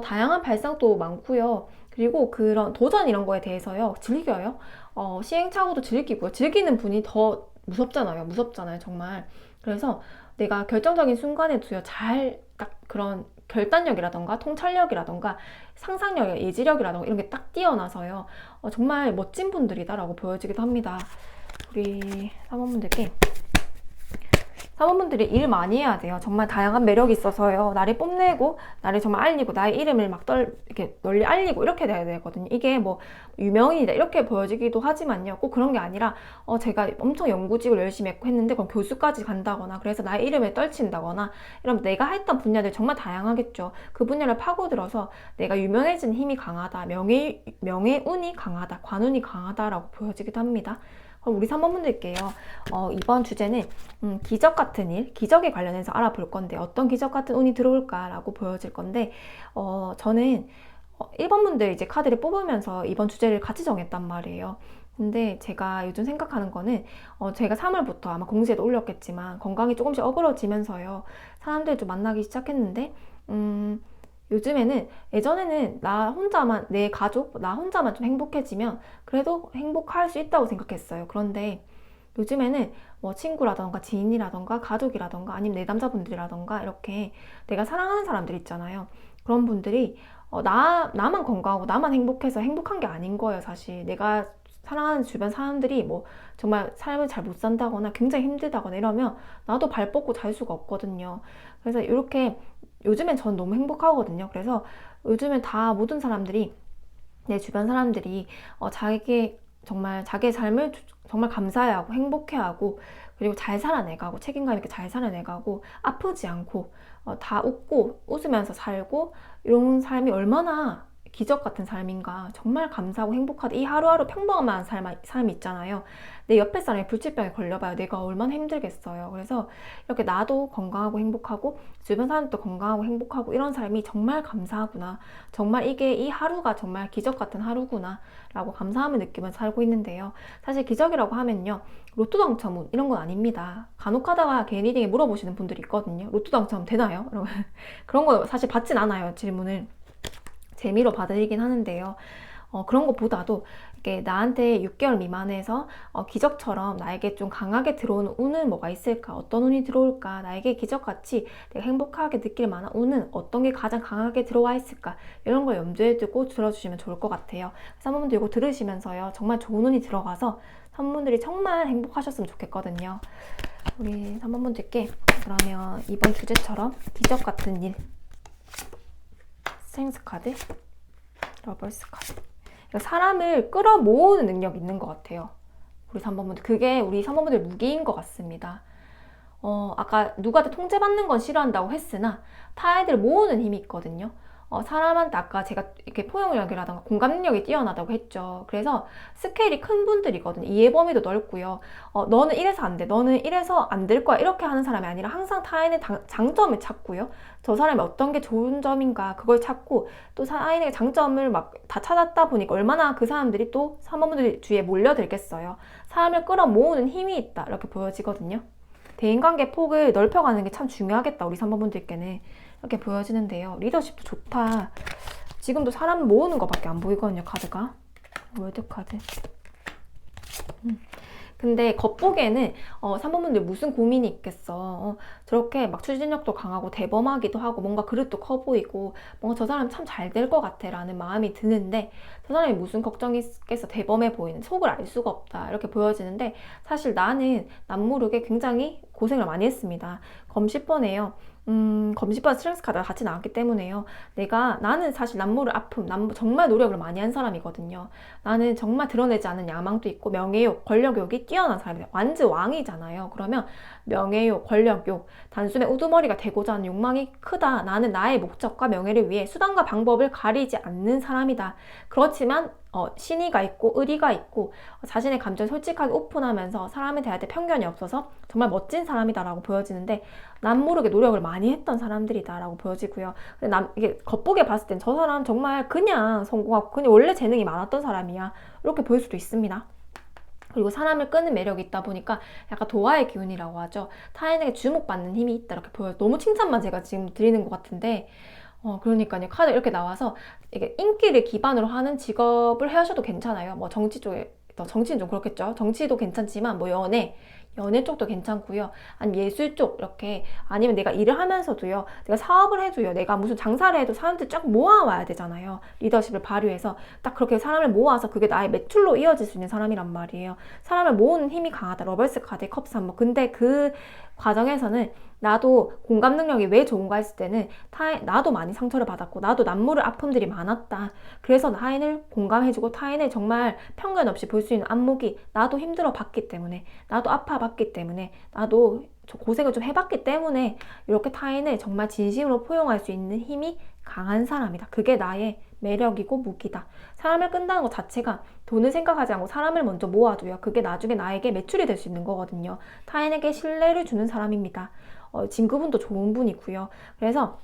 다양한 발상도 많고요. 그리고 그런 도전 이런 거에 대해서요. 즐겨요. 시행착오도 즐기고요. 즐기는 분이 더 무섭잖아요. 정말. 그래서 내가 결정적인 순간에도요. 딱 그런 결단력이라던가 통찰력이라던가 상상력, 예지력이라던가 이런 게 딱 뛰어나서요. 정말 멋진 분들이다라고 보여지기도 합니다. 우리 사모분들이 일 많이 해야 돼요. 정말 다양한 매력이 있어서요. 나를 뽐내고, 나를 정말 알리고, 나의 이름을 이렇게 널리 알리고, 이렇게 돼야 되거든요. 이게 뭐, 유명인이다. 이렇게 보여지기도 하지만요. 꼭 그런 게 아니라, 제가 엄청 연구직을 열심히 했는데, 그럼 교수까지 간다거나, 그래서 나의 이름을 떨친다거나, 이러면 내가 했던 분야들 정말 다양하겠죠. 그 분야를 파고들어서 내가 유명해진 힘이 강하다. 명예운이 강하다. 관운이 강하다라고 보여지기도 합니다. 그럼 우리 3번 문제일게요. 이번 주제는 기적 같은 일, 기적에 관련해서 알아볼 건데 어떤 기적 같은 운이 들어올까라고 보여질 건데 저는 1번 분들 이제 카드를 뽑으면서 이번 주제를 같이 정했단 말이에요. 근데 제가 요즘 생각하는 거는 제가 3월부터 아마 공지에도 올렸겠지만 건강이 조금씩 어그러지면서요. 사람들 좀 만나기 시작했는데 요즘에는 예전에는 내 가족, 나 혼자만 좀 행복해지면 그래도 행복할 수 있다고 생각했어요. 그런데 요즘에는 뭐 친구라던가 지인이라던가 가족이라던가 아니면 내담자분들이라던가 이렇게 내가 사랑하는 사람들 있잖아요. 그런 분들이 나만 건강하고 나만 행복해서 행복한 게 아닌 거예요, 사실. 내가 사랑하는 주변 사람들이 뭐 정말 삶을 잘 못 산다거나 굉장히 힘들다거나 이러면 나도 발 뻗고 잘 수가 없거든요. 그래서 이렇게 요즘엔 전 너무 행복하거든요. 그래서 요즘엔 모든 사람들이 내 주변 사람들이 자기의 삶을 정말 감사해하고 행복해하고 그리고 잘 살아내가고 책임감 있게 잘 살아내가고 아프지 않고 다 웃고 웃으면서 살고 이런 삶이 얼마나 기적 같은 삶인가. 정말 감사하고 행복하다. 이 하루하루 평범한 삶이 있잖아요. 내 옆에 사람이 불치병에 걸려봐요. 내가 얼마나 힘들겠어요. 그래서 이렇게 나도 건강하고 행복하고 주변 사람도 건강하고 행복하고 이런 삶이 정말 감사하구나. 정말 이 하루가 정말 기적 같은 하루구나 라고 감사함을 느끼면서 살고 있는데요. 사실 기적이라고 하면요. 로또 당첨운 이런 건 아닙니다. 간혹 하다가 개인 리딩에 물어보시는 분들이 있거든요. 로또 당첨 되나요? 그런 거 사실 받진 않아요. 질문을. 재미로 받아들이긴 하는데요. 그런 것보다도 이렇게 나한테 6개월 미만에서 기적처럼 나에게 좀 강하게 들어오는 운은 뭐가 있을까? 어떤 운이 들어올까? 나에게 기적같이 내가 행복하게 느낄 만한 운은 어떤 게 가장 강하게 들어와 있을까? 이런 걸 염두에 두고 들어주시면 좋을 것 같아요. 그래서 한번 이거 들으시면서요. 정말 좋은 운이 들어가서 산모분들이 정말 행복하셨으면 좋겠거든요. 우리 3번 문제께 그러면 이번 주제처럼 기적 같은 일 스트렝스 카드, 러버스 카드. 사람을 끌어모으는 능력이 있는 것 같아요. 우리 3번분들. 그게 우리 3번분들 무기인 것 같습니다. 아까 누구한테 통제받는 건 싫어한다고 했으나 타인들을 모으는 힘이 있거든요. 사람한테 아까 제가 이렇게 포용력이라던가 공감 능력이 뛰어나다고 했죠. 그래서 스케일이 큰 분들이거든요. 이해 범위도 넓고요. 너는 이래서 안 돼. 너는 이래서 안 될 거야. 이렇게 하는 사람이 아니라 항상 타인의 장점을 찾고요. 저 사람이 어떤 게 좋은 점인가 그걸 찾고 또 타인의 장점을 막 다 찾았다 보니까 얼마나 그 사람들이 또 사모분들 주위에 몰려들겠어요. 사람을 끌어모으는 힘이 있다. 이렇게 보여지거든요. 대인관계 폭을 넓혀가는 게 참 중요하겠다. 우리 3번분들께는 이렇게 보여지는데요. 리더십도 좋다. 지금도 사람 모으는 것밖에 안 보이거든요. 카드가. 월드카드. 근데 겉보기에는 3번분들 무슨 고민이 있겠어. 저렇게 막 추진력도 강하고 대범하기도 하고 뭔가 그릇도 커 보이고 뭔가 저 사람 참 잘 될 것 같아 라는 마음이 드는데 저 사람이 무슨 걱정이 있겠어. 대범해 보이는 속을 알 수가 없다 이렇게 보여지는데 사실 나는 남모르게 굉장히 고생을 많이 했습니다. 검 10번에요. 검 10번 스트렝스 카드가 같이 나왔기 때문에요. 나는 사실 남모를 정말 노력을 많이 한 사람이거든요. 나는 정말 드러내지 않은 야망도 있고 명예욕, 권력욕이 뛰어난 사람이에요. 완전 왕이잖아요. 그러면 명예욕, 권력욕, 단숨에 우두머리가 되고자 하는 욕망이 크다. 나는 나의 목적과 명예를 위해 수단과 방법을 가리지 않는 사람이다. 그렇지만 신의가 있고 의리가 있고 자신의 감정을 솔직하게 오픈하면서 사람에 대할 때 편견이 없어서 정말 멋진 사람이다라고 보여지는데 남모르게 노력을 많이 했던 사람들이다라고 보여지고요. 근데 이게 겉보기에 봤을 땐 저 사람 정말 그냥 성공하고 그냥 원래 재능이 많았던 사람이야 이렇게 보일 수도 있습니다. 그리고 사람을 끄는 매력이 있다 보니까 약간 도화의 기운이라고 하죠. 타인에게 주목받는 힘이 있다 이렇게 보여요. 너무 칭찬만 제가 지금 드리는 것 같은데 그러니까요. 카드 이렇게 나와서 이게 인기를 기반으로 하는 직업을 하셔도 괜찮아요. 뭐 정치 쪽에, 정치는 좀 그렇겠죠. 정치도 괜찮지만 뭐 연애 쪽도 괜찮고요. 아니면 예술 쪽 이렇게 아니면 내가 일을 하면서도요. 내가 사업을 해도요. 내가 무슨 장사를 해도 사람들 쫙 모아와야 되잖아요. 리더십을 발휘해서 딱 그렇게 사람을 모아서 그게 나의 매출로 이어질 수 있는 사람이란 말이에요. 사람을 모으는 힘이 강하다. 러벌스 카드 컵 3번. 근데 그 과정에서는 나도 공감 능력이 왜 좋은가 했을 때는 나도 많이 상처를 받았고 나도 남모를 아픔들이 많았다. 그래서 타인을 공감해주고 타인을 정말 편견 없이 볼 수 있는 안목이 나도 힘들어 봤기 때문에 나도 아파 봤기 때문에 나도 고생을 좀 해봤기 때문에 이렇게 타인을 정말 진심으로 포용할 수 있는 힘이 강한 사람이다. 그게 나의 매력이고 무기다. 사람을 끈다는 것 자체가 돈을 생각하지 않고 사람을 먼저 모아줘요. 그게 나중에 나에게 매출이 될 수 있는 거거든요. 타인에게 신뢰를 주는 사람입니다. 진급운도 좋은 분이고요. 그래서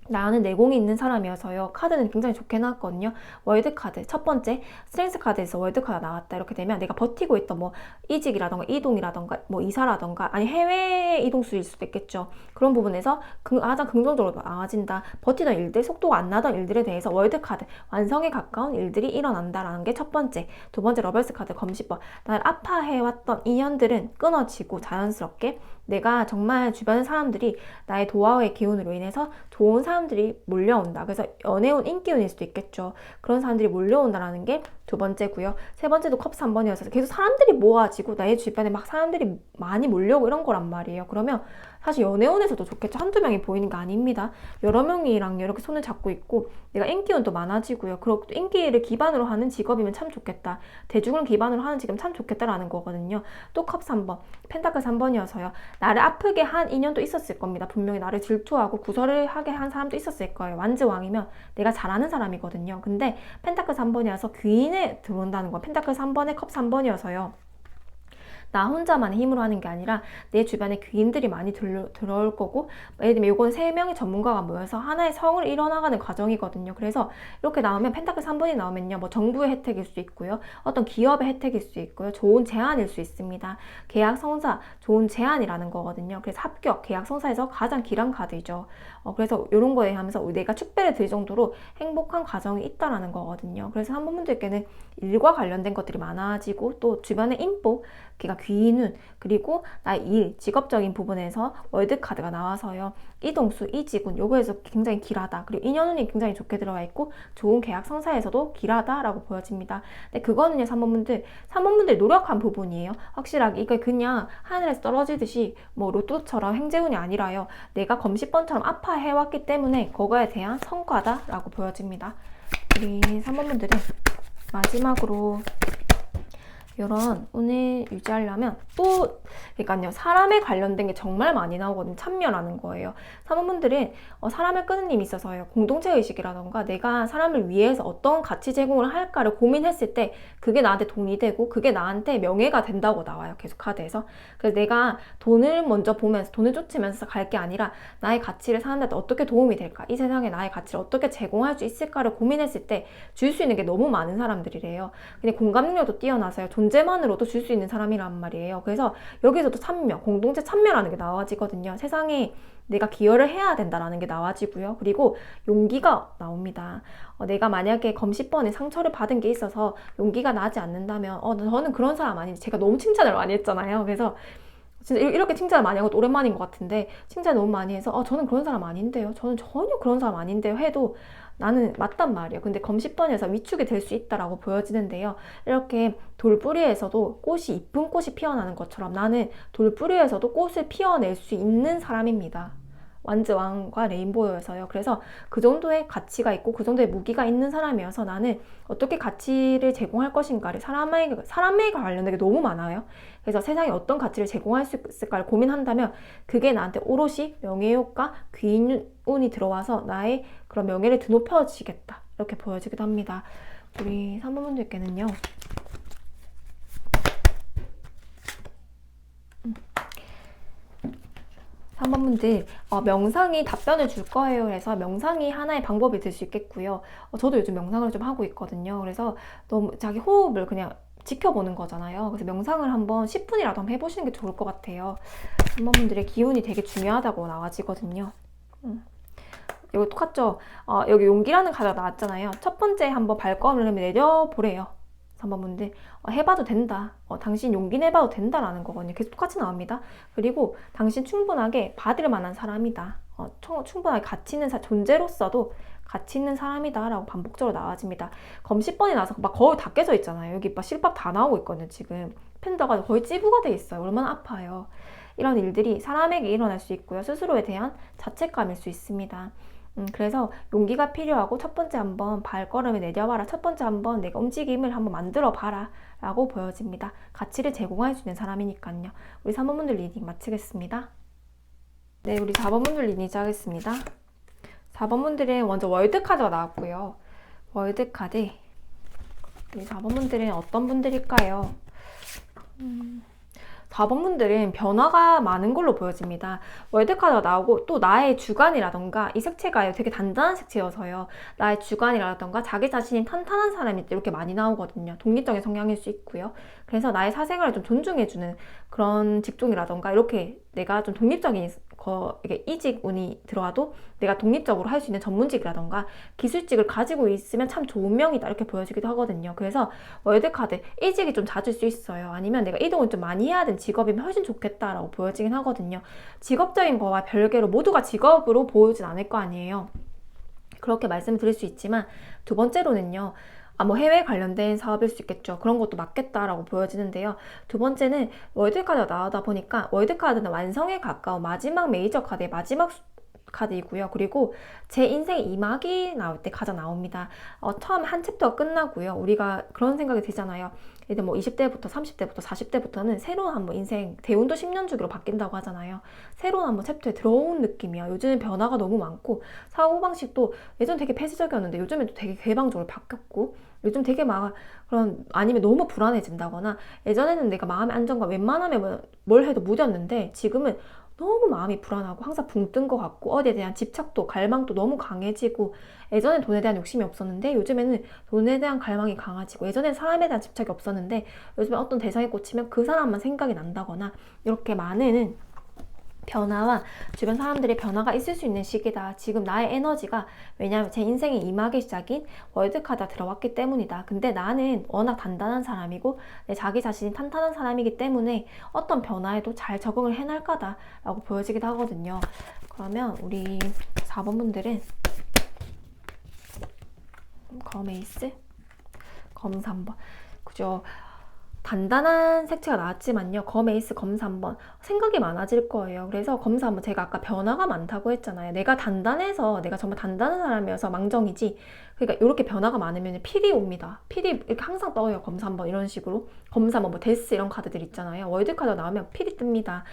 나는 내공이 있는 사람이어서요. 카드는 굉장히 좋게 나왔거든요. 월드카드 첫 번째 스트렝스 카드에서 월드카드가 나왔다 이렇게 되면 내가 버티고 있던 뭐 이직이라던가 이동이라던가 뭐 이사라던가 아니 해외 이동수일 수도 있겠죠. 그런 부분에서 가장 긍정적으로 나아진다. 버티던 일들 속도가 안 나던 일들에 대해서 월드카드 완성에 가까운 일들이 일어난다라는 게 첫 번째. 두 번째 러벌스 카드 검 10번 나를 아파해왔던 인연들은 끊어지고 자연스럽게 내가 정말 주변의 사람들이 나의 도화의 기운으로 인해서 좋은 사람들이 몰려온다. 그래서 연애운 인기운일 수도 있겠죠. 그런 사람들이 몰려온다라는 게 두 번째고요. 세 번째도 컵 3번이어서 계속 사람들이 모아지고 나의 주변에 막 사람들이 많이 몰려오고 이런 거란 말이에요. 그러면 사실 연애운에서도 좋겠죠. 한두 명이 보이는 게 아닙니다. 여러 명이랑 이렇게 손을 잡고 있고 내가 인기운도 많아지고요. 그리고 또 인기를 기반으로 하는 직업이면 참 좋겠다. 대중을 기반으로 하는 직업은 참 좋겠다라는 거거든요. 또 컵 3번, 펜타클 3번이어서요. 나를 아프게 한 인연도 있었을 겁니다. 분명히 나를 질투하고 구설을 하게 한 사람도 있었을 거예요. 완즈왕이면 내가 잘하는 사람이거든요. 근데 펜타클 3번이라서 귀인에 들어온다는 거. 펜타클 3번에 컵 3번이어서요. 나 혼자만의 힘으로 하는 게 아니라 내 주변에 귀인들이 많이 들어올 거고 예를 들면 이건 3명의 전문가가 모여서 하나의 성을 이뤄나가는 과정이거든요. 그래서 이렇게 나오면 펜타클 3번이 나오면요. 뭐 정부의 혜택일 수 있고요. 어떤 기업의 혜택일 수 있고요. 좋은 제안일 수 있습니다. 계약 성사, 좋은 제안이라는 거거든요. 그래서 합격, 계약 성사에서 가장 길한 카드이죠. 그래서 이런 거에 하면서 내가 축배를 들 정도로 행복한 과정이 있다라는 거거든요. 그래서 한분들께는 일과 관련된 것들이 많아지고 또 주변의 인복, 그러니까 귀인운 그리고 나의 일, 직업적인 부분에서 월드카드가 나와서요. 이동수, 이직운 요거에서 굉장히 길하다. 그리고 인연운이 굉장히 좋게 들어가 있고 좋은 계약 성사에서도 길하다라고 보여집니다. 근데 그거는요. 3번분들이 노력한 부분이에요. 확실하게 이게 그냥 하늘에서 떨어지듯이 뭐 로또처럼 행재운이 아니라요. 내가 검시번처럼 아파해왔기 때문에 그거에 대한 성과다라고 보여집니다. 우리 3번분들은 마지막으로 이런 운을 유지하려면 또, 그러니까요, 사람에 관련된 게 정말 많이 나오거든요. 참여라는 거예요. 사모분들은 사람을 끄는 힘이 있어서요. 공동체 의식이라던가 내가 사람을 위해서 어떤 가치 제공을 할까를 고민했을 때 그게 나한테 돈이 되고 그게 나한테 명예가 된다고 나와요. 계속 카드에서. 그래서 내가 돈을 먼저 보면서 돈을 쫓으면서 갈 게 아니라 나의 가치를 사람들한테 어떻게 도움이 될까? 이 세상에 나의 가치를 어떻게 제공할 수 있을까를 고민했을 때 줄 수 있는 게 너무 많은 사람들이래요. 근데 공감 능력도 뛰어나서요. 존재만으로도 줄 수 있는 사람이란 말이에요. 그래서 여기서도 참여, 공동체 참여라는 게 나와지거든요. 세상에 내가 기여를 해야 된다라는 게 나와지고요. 그리고 용기가 나옵니다. 내가 만약에 검시번에 상처를 받은 게 있어서 용기가 나지 않는다면 저는 그런 사람 아닌데 제가 너무 칭찬을 많이 했잖아요. 그래서 진짜 이렇게 칭찬을 많이 하고 오랜만인 것 같은데 칭찬 너무 많이 해서 저는 그런 사람 아닌데요. 저는 전혀 그런 사람 아닌데요. 해도 나는 맞단 말이에요. 근데 검시번에서 위축이 될 수 있다라고 보여지는데요. 이렇게 돌뿌리에서도 꽃이 이쁜 꽃이 피어나는 것처럼 나는 돌뿌리에서도 꽃을 피워낼 수 있는 사람입니다. 완즈왕과 레인보우여서요. 그래서 그 정도의 가치가 있고 그 정도의 무기가 있는 사람이어서 나는 어떻게 가치를 제공할 것인가를 사람에게 관련된 게 너무 많아요. 그래서 세상에 어떤 가치를 제공할 수 있을까를 고민한다면 그게 나한테 오롯이 명예욕과 귀인운이 들어와서 나의 그런 명예를 드높여지겠다. 이렇게 보여지기도 합니다. 우리 사모분들께는요. 3번분들 명상이 답변을 줄 거예요. 그래서 명상이 하나의 방법이 될 수 있겠고요. 저도 요즘 명상을 좀 하고 있거든요. 그래서 너무 자기 호흡을 그냥 지켜보는 거잖아요. 그래서 명상을 한번 10분이라도 한번 해보시는 게 좋을 것 같아요. 3번분들의 기운이 되게 중요하다고 나와지거든요. 이거 똑같죠? 여기 용기라는 카드가 나왔잖아요. 첫 번째 한번 발걸음을 내려보래요. 3번분들 해봐도 된다. 당신 용기 내봐도 된다라는 거거든요. 계속 똑같이 나옵니다. 그리고 당신 충분하게 받을 만한 사람이다. 충분하게 가치 있는 존재로서도 가치 있는 사람이다 라고 반복적으로 나와집니다. 검 10번이 나서 막 거의 다 깨져 있잖아요. 여기 막 실밥 다 나오고 있거든요. 지금 팬더가 거의 찌부가 돼 있어요. 얼마나 아파요. 이런 일들이 사람에게 일어날 수 있고요. 스스로에 대한 자책감일 수 있습니다. 그래서 용기가 필요하고 첫 번째 한번 발걸음을 내려봐라. 첫 번째 한번 내가 움직임을 한번 만들어 봐라 라고 보여집니다. 가치를 제공할 수 있는 사람이니까요. 우리 3번분들 리딩 마치겠습니다. 네, 우리 4번분들 리딩 시작하겠습니다. 4번분들은 먼저 월드카드가 나왔고요. 월드카드 우리 4번분들은 어떤 분들일까요? 4번분들은 변화가 많은 걸로 보여집니다. 월드카드가 나오고 또 나의 주관이라던가 이 색채가 되게 단단한 색채여서요. 나의 주관이라던가 자기 자신이 탄탄한 사람일 때 이렇게 많이 나오거든요. 독립적인 성향일 수 있고요. 그래서 나의 사생활을 좀 존중해주는 그런 직종이라던가 이렇게 내가 좀 독립적인 이게 이직운이 들어와도 내가 독립적으로 할 수 있는 전문직이라던가 기술직을 가지고 있으면 참 좋은 명이다 이렇게 보여지기도 하거든요. 그래서 월드카드 이직이 좀 잦을 수 있어요. 아니면 내가 이동을 좀 많이 해야 되는 직업이면 훨씬 좋겠다라고 보여지긴 하거든요. 직업적인 거와 별개로 모두가 직업으로 보이진 않을 거 아니에요. 그렇게 말씀드릴 수 있지만 두 번째로는요. 뭐 해외 관련된 사업일 수 있겠죠. 그런 것도 맞겠다라고 보여지는데요. 두 번째는 월드카드가 나오다 보니까 월드카드는 완성에 가까운 마지막 메이저 카드의 마지막 카드이고요. 그리고 제 인생의 이막이 나올 때 가장 나옵니다. 처음에 한 챕터가 끝나고요. 우리가 그런 생각이 들잖아요. 예를 뭐 20대부터 30대부터 40대부터는 새로운 한번 인생 대운도 10년 주기로 바뀐다고 하잖아요. 새로운 한번 챕터에 들어온 느낌이야. 요즘은 변화가 너무 많고 사고방식도 예전 되게 폐쇄적이었는데 요즘엔 또 되게 개방적으로 바뀌었고 요즘 되게 막 그런 아니면 너무 불안해진다거나 예전에는 내가 마음의 안정과 웬만하면 뭘 해도 무뎠는데 지금은 너무 마음이 불안하고 항상 붕 뜬 것 같고 어디에 대한 집착도 갈망도 너무 강해지고 예전엔 돈에 대한 욕심이 없었는데 요즘에는 돈에 대한 갈망이 강해지고 예전엔 사람에 대한 집착이 없었는데 요즘에 어떤 대상에 꽂히면 그 사람만 생각이 난다거나 이렇게 많은 변화와 주변 사람들의 변화가 있을 수 있는 시기다. 지금 나의 에너지가 왜냐하면 제 인생의 이막의 시작인 월드카드가 들어왔기 때문이다. 근데 나는 워낙 단단한 사람이고 내 자기 자신이 탄탄한 사람이기 때문에 어떤 변화에도 잘 적응을 해낼 거다 라고 보여지기도 하거든요. 그러면 우리 4번 분들은 검 에이스, 검 3번 그죠? 단단한 색채가 나왔지만요. 검 에이스 검 3번 생각이 많아질 거예요. 그래서 검 3번 제가 아까 변화가 많다고 했잖아요. 내가 단단해서 내가 정말 단단한 사람이어서 망정이지. 그러니까 이렇게 변화가 많으면 필이 옵니다. 필이 이렇게 항상 떠요. 검 3번 이런 식으로. 검 3번 뭐 데스 이런 카드들 있잖아요. 월드카드 나오면 필이 뜹니다.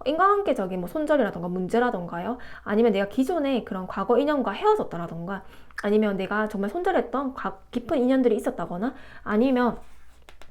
인과관계적인 뭐 손절이라던가 문제라던가요. 아니면 내가 기존에 그런 과거 인연과 헤어졌다라던가 아니면 내가 정말 손절했던 깊은 인연들이 있었다거나 아니면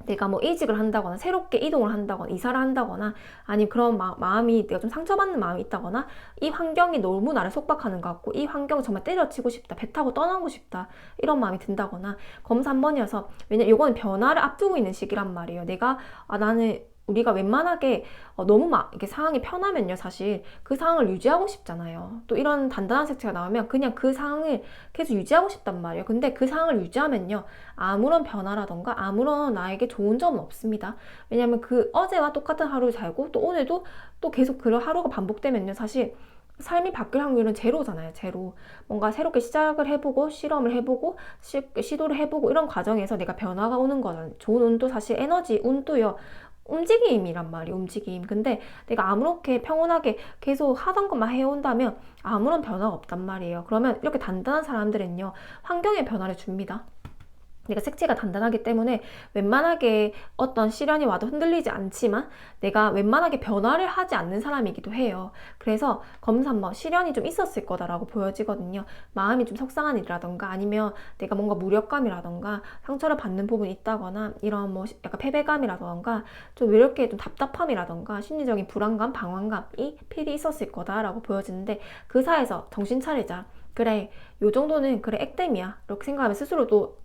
내가 뭐 이직을 한다거나 새롭게 이동을 한다거나 이사를 한다거나 아니면 그런 마음이 내가 좀 상처받는 마음이 있다거나 이 환경이 너무 나를 속박하는 것 같고 이 환경을 정말 때려치고 싶다 배 타고 떠나고 싶다 이런 마음이 든다거나 검 3번이어서 왜냐면 이거는 변화를 앞두고 있는 시기란 말이에요. 내가 나는 우리가 웬만하게 너무 막 이렇게 상황이 편하면요 사실 그 상황을 유지하고 싶잖아요. 또 이런 단단한 색채가 나오면 그냥 그 상황을 계속 유지하고 싶단 말이에요. 근데 그 상황을 유지하면요 아무런 변화라던가 아무런 나에게 좋은 점은 없습니다. 왜냐면 그 어제와 똑같은 하루를 살고 또 오늘도 또 계속 그런 하루가 반복되면요 사실 삶이 바뀔 확률은 제로잖아요. 제로. 뭔가 새롭게 시작을 해보고 실험을 해보고 시도를 해보고 이런 과정에서 내가 변화가 오는 거잖아요. 좋은 운도 사실 에너지, 운도요. 움직임이란 말이에요. 움직임. 근데 내가 아무렇게 평온하게 계속 하던 것만 해온다면 아무런 변화가 없단 말이에요. 그러면 이렇게 단단한 사람들은요. 환경에 변화를 줍니다. 내가 색채가 단단하기 때문에 웬만하게 어떤 시련이 와도 흔들리지 않지만 내가 웬만하게 변화를 하지 않는 사람이기도 해요. 그래서 검 3번 시련이 좀 있었을 거다라고 보여지거든요. 마음이 좀 속상한 일이라던가 아니면 내가 뭔가 무력감이라던가 상처를 받는 부분이 있다거나 이런 뭐 약간 패배감이라던가 좀 이렇게 좀 답답함이라던가 심리적인 불안감, 방황감이 필히 있었을 거다라고 보여지는데 그 사이에서 정신 차리자. 그래, 요 정도는 그래 액땜이야. 이렇게 생각하면 스스로도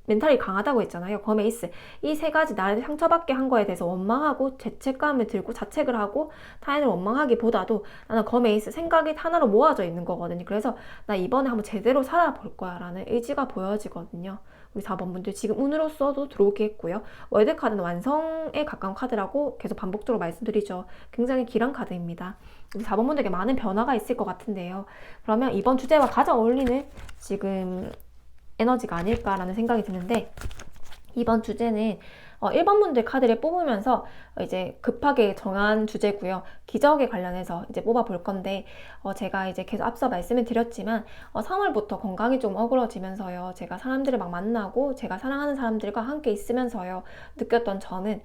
멘탈이 강하다고 했잖아요. 검 에이스. 이 세 가지 나를 상처받게 한 거에 대해서 원망하고 죄책감을 들고 자책을 하고 타인을 원망하기보다도 나는 검 에이스 생각이 하나로 모아져 있는 거거든요. 그래서 나 이번에 한번 제대로 살아볼 거야 라는 의지가 보여지거든요. 우리 4번 분들 지금 운으로써도 들어오게 했고요. 월드카드는 완성에 가까운 카드라고 계속 반복적으로 말씀드리죠. 굉장히 길한 카드입니다. 우리 4번 분들에게 많은 변화가 있을 것 같은데요. 그러면 이번 주제와 가장 어울리는 지금 에너지가 아닐까라는 생각이 드는데 이번 주제는 1번 분들 카드를 뽑으면서 이제 급하게 정한 주제고요. 기적에 관련해서 이제 뽑아볼 건데 제가 이제 계속 앞서 말씀을 드렸지만 3월부터 건강이 좀 어그러지면서요. 제가 사람들을 막 만나고 제가 사랑하는 사람들과 함께 있으면서요. 느꼈던 점은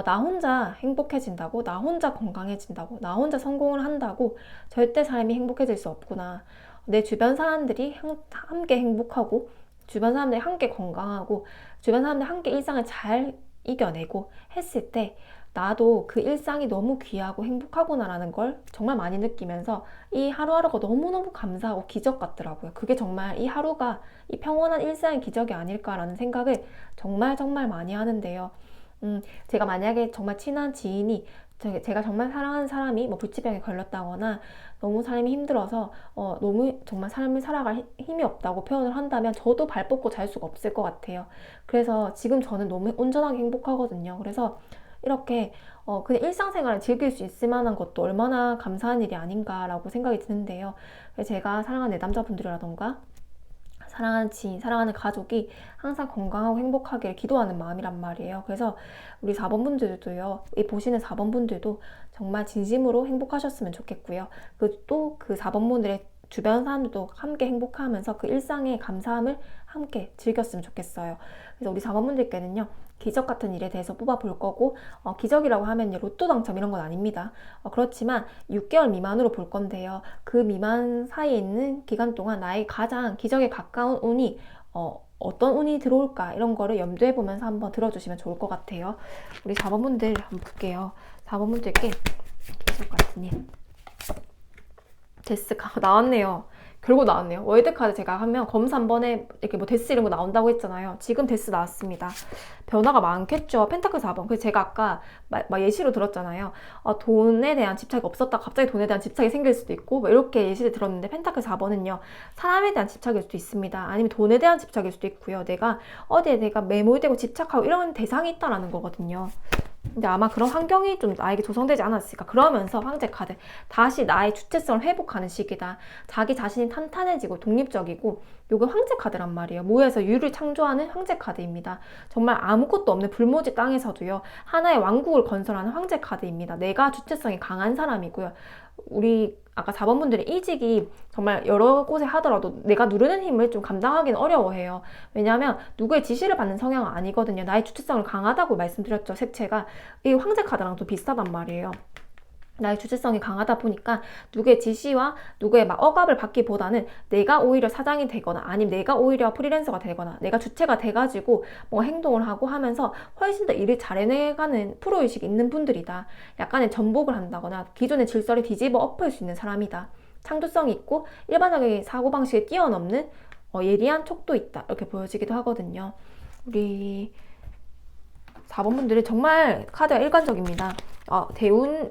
나 혼자 행복해진다고, 나 혼자 건강해진다고, 나 혼자 성공을 한다고 절대 삶이 행복해질 수 없구나. 내 주변 사람들이 함께 행복하고 주변 사람들이 함께 건강하고 주변 사람들이 함께 일상을 잘 이겨내고 했을 때 나도 그 일상이 너무 귀하고 행복하구나라는 걸 정말 많이 느끼면서 이 하루하루가 너무너무 감사하고 기적 같더라고요. 그게 정말 이 하루가 이 평온한 일상의 기적이 아닐까라는 생각을 정말 정말 많이 하는데요. 제가 만약에 정말 친한 지인이 제가 정말 사랑하는 사람이 뭐 불치병에 걸렸다거나 너무 삶이 힘들어서 너무 정말 삶을 살아갈 힘이 없다고 표현을 한다면 저도 발 뻗고 잘 수가 없을 것 같아요. 그래서 지금 저는 너무 온전하게 행복하거든요. 그래서 이렇게 그냥 일상생활을 즐길 수 있을 만한 것도 얼마나 감사한 일이 아닌가라고 생각이 드는데요. 제가 사랑하는 내 남자분들이라던가 사랑하는 지인, 사랑하는 가족이 항상 건강하고 행복하기를 기도하는 마음이란 말이에요. 그래서 우리 4번 분들도요, 이 보시는 4번 분들도 정말 진심으로 행복하셨으면 좋겠고요. 또 그 4번 분들의 주변 사람들도 함께 행복하면서 그 일상의 감사함을 함께 즐겼으면 좋겠어요. 그래서 우리 4번 분들께는요, 기적 같은 일에 대해서 뽑아볼 거고 기적이라고 하면 로또 당첨 이런 건 아닙니다. 그렇지만 6개월 미만으로 볼 건데요. 그 미만 사이에 있는 기간 동안 나의 가장 기적에 가까운 운이 어떤 운이 들어올까 이런 거를 염두에 보면서 한번 들어주시면 좋을 것 같아요. 우리 4번 분들 한번 볼게요. 4번 분들께 기적 같은 일. 데스가 나왔네요. 결국 나왔네요. 월드카드 제가 하면 검 3번에 이렇게 뭐 데스 이런 거 나온다고 했잖아요. 지금 데스 나왔습니다. 변화가 많겠죠. 펜타클 4번. 그래서 제가 아까 막 예시로 들었잖아요. 돈에 대한 집착이 없었다 갑자기 돈에 대한 집착이 생길 수도 있고 뭐 이렇게 예시를 들었는데 펜타클 4번은요. 사람에 대한 집착일 수도 있습니다. 아니면 돈에 대한 집착일 수도 있고요. 내가 어디에 내가 매몰되고 집착하고 이런 대상이 있다라는 거거든요. 근데 아마 그런 환경이 좀 나에게 조성되지 않았을까. 그러면서 황제 카드, 다시 나의 주체성을 회복하는 시기다. 자기 자신이 탄탄해지고 독립적이고, 요게 황제 카드란 말이에요. 모에서 유를 창조하는 황제 카드입니다. 정말 아무것도 없는 불모지 땅에서도요, 하나의 왕국을 건설하는 황제 카드입니다. 내가 주체성이 강한 사람이고요. 우리 아까 4번 분들의 이직이 정말 여러 곳에 하더라도 내가 누르는 힘을 좀 감당하기는 어려워해요. 왜냐하면 누구의 지시를 받는 성향은 아니거든요. 나의 주체성을 강하다고 말씀드렸죠. 색채가 이 황제 카드랑 또 비슷하단 말이에요. 나의 주체성이 강하다 보니까 누구의 지시와 누구의 막 억압을 받기보다는 내가 오히려 사장이 되거나 아니면 내가 오히려 프리랜서가 되거나 내가 주체가 돼가지고 뭐 행동을 하고 하면서 훨씬 더 일을 잘 해내가는 프로의식이 있는 분들이다. 약간의 전복을 한다거나 기존의 질서를 뒤집어 엎을 수 있는 사람이다. 창조성이 있고 일반적인 사고방식에 뛰어넘는 예리한 촉도 있다. 이렇게 보여지기도 하거든요. 우리 4번 분들은 정말 카드가 일관적입니다.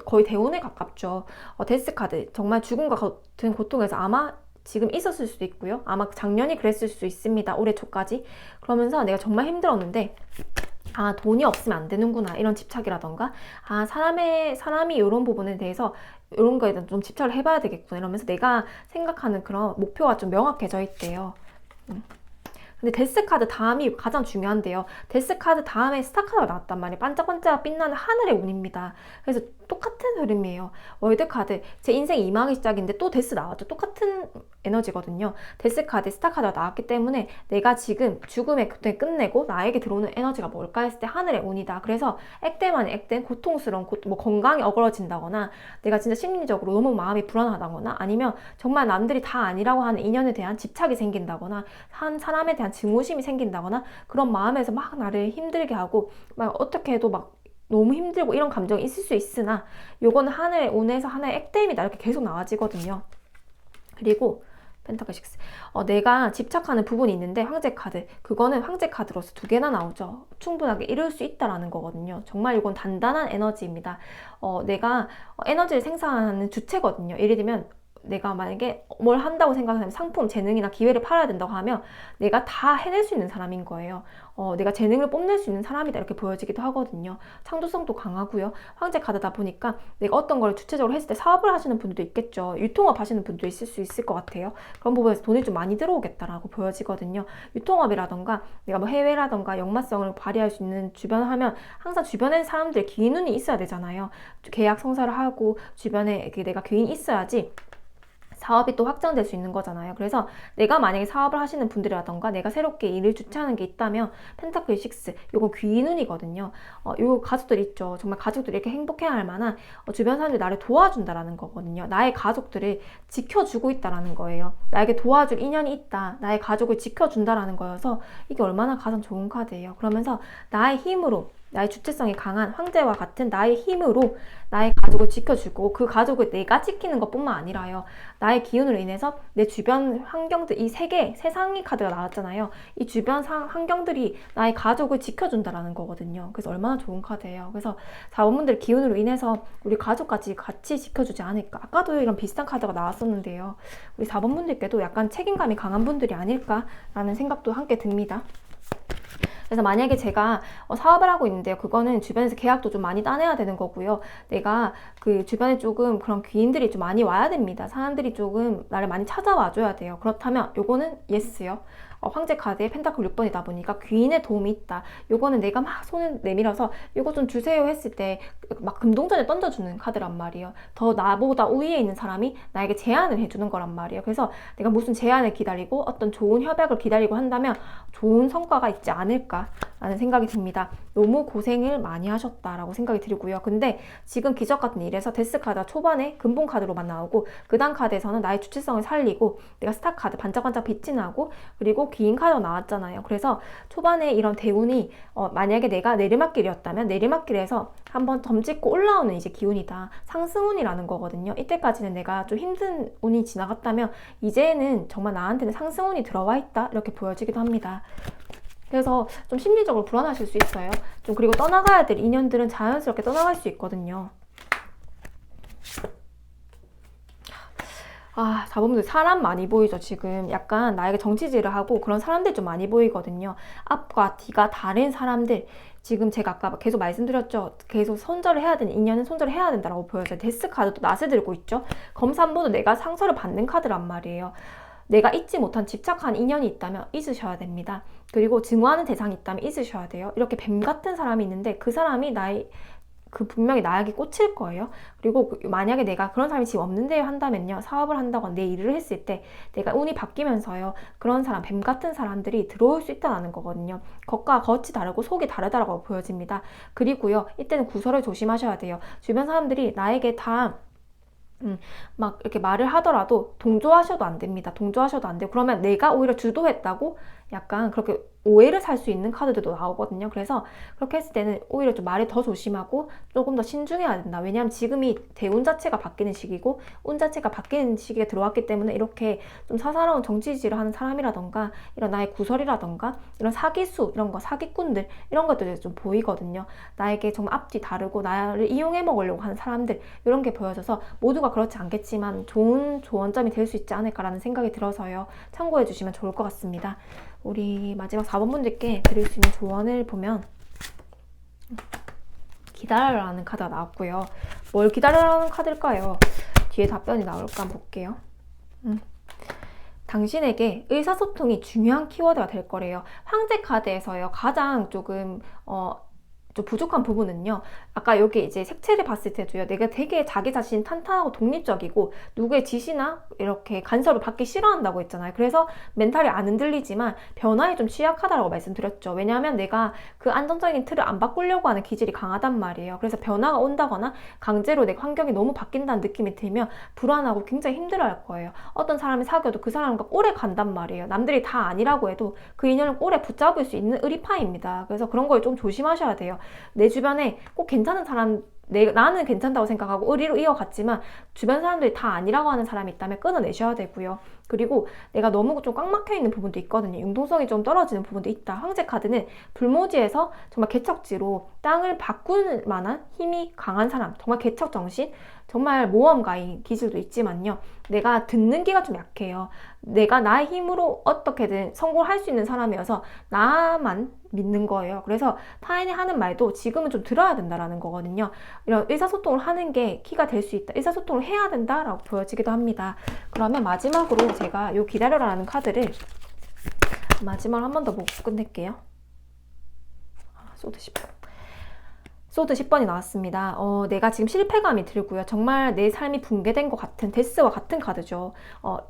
거의 대운에 가깝죠. 데스카드, 정말 죽음과 같은 고통에서 아마 지금 있었을 수도 있고요. 아마 작년이 그랬을 수도 있습니다. 올해 초까지. 그러면서 내가 정말 힘들었는데, 돈이 없으면 안 되는구나. 이런 집착이라던가, 사람이 이런 부분에 대해서 이런 거에 대해서 좀 집착을 해봐야 되겠구나. 이러면서 내가 생각하는 그런 목표가 좀 명확해져 있대요. 근데 데스카드 다음이 가장 중요한데요. 데스카드 다음에 스타카드가 나왔단 말이에요. 반짝반짝 빛나는 하늘의 운입니다. 그래서 똑같은 흐름이에요. 월드카드, 제 인생 이망의 시작인데 또 데스 나왔죠. 똑같은 에너지거든요. 데스카드, 스타카드가 나왔기 때문에 내가 지금 죽음의 고통을 끝내고 나에게 들어오는 에너지가 뭘까 했을 때 하늘의 운이다. 그래서 액땜 아닌 액땜, 고통스러운 뭐 건강이 어그러진다거나 내가 진짜 심리적으로 너무 마음이 불안하다거나 아니면 정말 남들이 다 아니라고 하는 인연에 대한 집착이 생긴다거나 한 사람에 대한 증오심이 생긴다거나 그런 마음에서 막 나를 힘들게 하고 막 어떻게 해도 막 너무 힘들고 이런 감정이 있을 수 있으나 요거는 하늘의 운에서 하나의 액땜이다 이렇게 계속 나와지거든요. 그리고 펜타클 6 내가 집착하는 부분이 있는데 황제 카드, 그거는 황제 카드로서 2개나 나오죠. 충분하게 이룰 수 있다라는 거거든요. 정말 이건 단단한 에너지입니다. 내가 에너지를 생산하는 주체거든요. 예를 들면 내가 만약에 뭘 한다고 생각하면 상품, 재능이나 기회를 팔아야 된다고 하면 내가 다 해낼 수 있는 사람인 거예요. 내가 재능을 뽐낼 수 있는 사람이다 이렇게 보여지기도 하거든요. 창조성도 강하고요. 황제 카드다 보니까 내가 어떤 걸 주체적으로 했을 때 사업을 하시는 분들도 있겠죠. 유통업 하시는 분도 있을 수 있을 것 같아요. 그런 부분에서 돈이 좀 많이 들어오겠다라고 보여지거든요. 유통업이라던가 내가 뭐 해외라던가 역마성을 발휘할 수 있는 주변 하면 항상 주변에 사람들 귀인운이 있어야 되잖아요. 계약 성사를 하고 주변에 내가 귀인이 있어야지 사업이 또 확장될 수 있는 거잖아요. 그래서 내가 만약에 사업을 하시는 분들이라던가 내가 새롭게 일을 주최하는 게 있다면 펜타클 6, 요건 귀인운이거든요. 요 가족들 있죠. 정말 가족들이 이렇게 행복해야 할 만한 주변 사람들이 나를 도와준다라는 거거든요. 나의 가족들을 지켜주고 있다라는 거예요. 나에게 도와줄 인연이 있다. 나의 가족을 지켜준다라는 거여서 이게 얼마나 가장 좋은 카드예요. 그러면서 나의 힘으로 나의 주체성이 강한 황제와 같은 나의 힘으로 나의 가족을 지켜주고 그 가족을 내가 지키는 것뿐만 아니라요. 나의 기운으로 인해서 내 주변 환경들, 이 세상의 카드가 나왔잖아요. 이 주변 환경들이 나의 가족을 지켜준다라는 거거든요. 그래서 얼마나 좋은 카드예요. 그래서 4번분들 기운으로 인해서 우리 가족까지 같이 지켜주지 않을까. 아까도 이런 비슷한 카드가 나왔었는데요. 우리 4번분들께도 약간 책임감이 강한 분들이 아닐까라는 생각도 함께 듭니다. 그래서 만약에 제가 사업을 하고 있는데요. 그거는 주변에서 계약도 좀 많이 따내야 되는 거고요. 내가 그 주변에 조금 그런 귀인들이 좀 많이 와야 됩니다. 사람들이 조금 나를 많이 찾아와 줘야 돼요. 그렇다면 요거는 예스요. 황제 카드에 펜타클 6번이다 보니까 귀인의 도움이 있다. 요거는 내가 막 손을 내밀어서 요거 좀 주세요 했을 때 막 금동전에 던져주는 카드란 말이에요. 더 나보다 우위에 있는 사람이 나에게 제안을 해주는 거란 말이에요. 그래서 내가 무슨 제안을 기다리고 어떤 좋은 협약을 기다리고 한다면 좋은 성과가 있지 않을까라는 생각이 듭니다. 너무 고생을 많이 하셨다라고 생각이 들고요. 근데 지금 기적 같은 일에서 데스 카드가 초반에 근본 카드로만 나오고 그 다음 카드에서는 나의 주체성을 살리고 내가 스타 카드 반짝반짝 빛이 나고 그리고 귀인 카드가 나왔잖아요. 그래서 초반에 이런 대운이 만약에 내가 내리막길이었다면 내리막길에서 한번 덤찍고 올라오는 이제 기운이다. 상승운이라는 거거든요. 이때까지는 내가 좀 힘든 운이 지나갔다면 이제는 정말 나한테는 상승운이 들어와 있다. 이렇게 보여지기도 합니다. 그래서 좀 심리적으로 불안하실 수 있어요. 좀 그리고 떠나가야 될 인연들은 자연스럽게 떠나갈 수 있거든요. 아, 4번분들 사람 많이 보이죠, 지금. 약간 나에게 정치질을 하고 그런 사람들 좀 많이 보이거든요. 앞과 뒤가 다른 사람들. 지금 제가 아까 계속 말씀드렸죠. 계속 손절을 해야 되는 인연은 손절을 해야 된다고 보여져요. 데스 카드도 낫을 들고 있죠. 검사 한 번도 내가 상처를 받는 카드란 말이에요. 내가 잊지 못한 집착한 인연이 있다면 잊으셔야 됩니다. 그리고 증오하는 대상이 있다면 잊으셔야 돼요. 이렇게 뱀 같은 사람이 있는데 그 사람이 분명히 나에게 꽂힐 거예요. 그리고 만약에 내가 그런 사람이 지금 없는데 한다면요. 사업을 한다거나 내 일을 했을 때 내가 운이 바뀌면서요. 그런 사람, 뱀 같은 사람들이 들어올 수 있다는 거거든요. 겉과 겉이 다르고 속이 다르다고 보여집니다. 그리고요. 이때는 구설을 조심하셔야 돼요. 주변 사람들이 나에게 다 막 이렇게 말을 하더라도 동조하셔도 안 됩니다. 동조하셔도 안 돼요. 그러면 내가 오히려 주도했다고 약간 그렇게 오해를 살 수 있는 카드들도 나오거든요. 그래서 그렇게 했을 때는 오히려 좀 말을 더 조심하고 조금 더 신중해야 된다. 왜냐하면 지금이 대운 자체가 바뀌는 시기고 운 자체가 바뀌는 시기에 들어왔기 때문에 이렇게 좀 사사로운 정치질을 하는 사람이라던가 이런 나의 구설이라던가 이런 사기수 이런 거 사기꾼들 이런 것들이 좀 보이거든요. 나에게 정말 앞뒤 다르고 나를 이용해 먹으려고 하는 사람들 이런 게 보여져서 모두가 그렇지 않겠지만 좋은 조언점이 될 수 있지 않을까라는 생각이 들어서요. 참고해 주시면 좋을 것 같습니다. 우리 마지막 4번 분들께 드릴 수 있는 조언을 보면 기다려라는 카드가 나왔고요. 뭘 기다려라는 카드일까요? 뒤에 답변이 나올까 한번 볼게요. 당신에게 의사소통이 중요한 키워드가 될 거래요. 황제 카드에서요. 가장 조금 좀 부족한 부분은요. 아까 여기 이제 색채를 봤을 때도요. 내가 되게 자기 자신 탄탄하고 독립적이고 누구의 지시나 이렇게 간섭을 받기 싫어한다고 했잖아요. 그래서 멘탈이 안 흔들리지만 변화에 좀 취약하다고 말씀드렸죠. 왜냐하면 내가 그 안정적인 틀을 안 바꾸려고 하는 기질이 강하단 말이에요. 그래서 변화가 온다거나 강제로 내 환경이 너무 바뀐다는 느낌이 들면 불안하고 굉장히 힘들어할 거예요. 어떤 사람을 사귀어도 그 사람과 오래 간단 말이에요. 남들이 다 아니라고 해도 그 인연을 오래 붙잡을 수 있는 의리파입니다. 그래서 그런 걸 좀 조심하셔야 돼요. 내 주변에 꼭 괜찮은 사람 나는 괜찮다고 생각하고 의리로 이어갔지만 주변 사람들이 다 아니라고 하는 사람이 있다면 끊어내셔야 되고요. 그리고 내가 너무 좀 꽉 막혀 있는 부분도 있거든요. 융통성이 좀 떨어지는 부분도 있다. 황제 카드는 불모지에서 정말 개척지로 땅을 바꿀 만한 힘이 강한 사람, 정말 개척 정신, 정말 모험가인 기질도 있지만요. 내가 듣는 기가 좀 약해요. 내가 나의 힘으로 어떻게든 성공할 수 있는 사람이어서 나만 믿는 거예요. 그래서 타인이 하는 말도 지금은 좀 들어야 된다라는 거거든요. 이런 의사소통을 하는 게 키가 될 수 있다. 의사소통을 해야 된다라고 보여지기도 합니다. 그러면 마지막으로 제가 이 기다려라는 카드를 마지막으로 한 번 더 보고 끝낼게요. 소드 10번. 소드 10번이 나왔습니다. 내가 지금 실패감이 들고요. 정말 내 삶이 붕괴된 것 같은 데스와 같은 카드죠.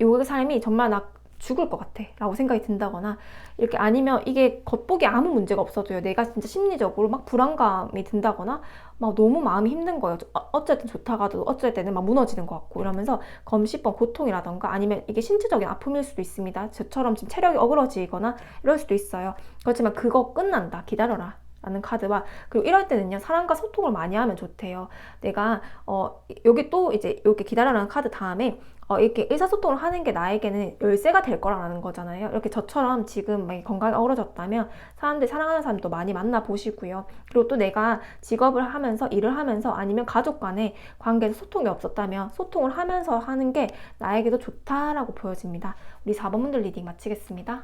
요 삶이 정말 나 죽을 것 같아 라고 생각이 든다거나 이렇게 아니면 이게 겉보기 아무 문제가 없어도요. 내가 진짜 심리적으로 막 불안감이 든다거나 막 너무 마음이 힘든 거예요. 어쨌든 좋다가도 어쩔 때는 막 무너지는 것 같고 이러면서 검시번 고통이라던가 아니면 이게 신체적인 아픔일 수도 있습니다. 저처럼 지금 체력이 어그러지거나 이럴 수도 있어요. 그렇지만 그거 끝난다. 기다려라. 라는 카드와 그리고 이럴 때는요 사람과 소통을 많이 하면 좋대요. 내가 여기 또 이제 이렇게 기다려라는 카드 다음에 이렇게 의사소통을 하는 게 나에게는 열쇠가 될 거라는 거잖아요. 이렇게 저처럼 지금 막 건강이 어우러졌다면 사람들 사랑하는 사람도 많이 만나 보시고요. 그리고 또 내가 직업을 하면서 일을 하면서 아니면 가족 간의 관계에서 소통이 없었다면 소통을 하면서 하는 게 나에게도 좋다라고 보여집니다. 우리 4번 분들 리딩 마치겠습니다.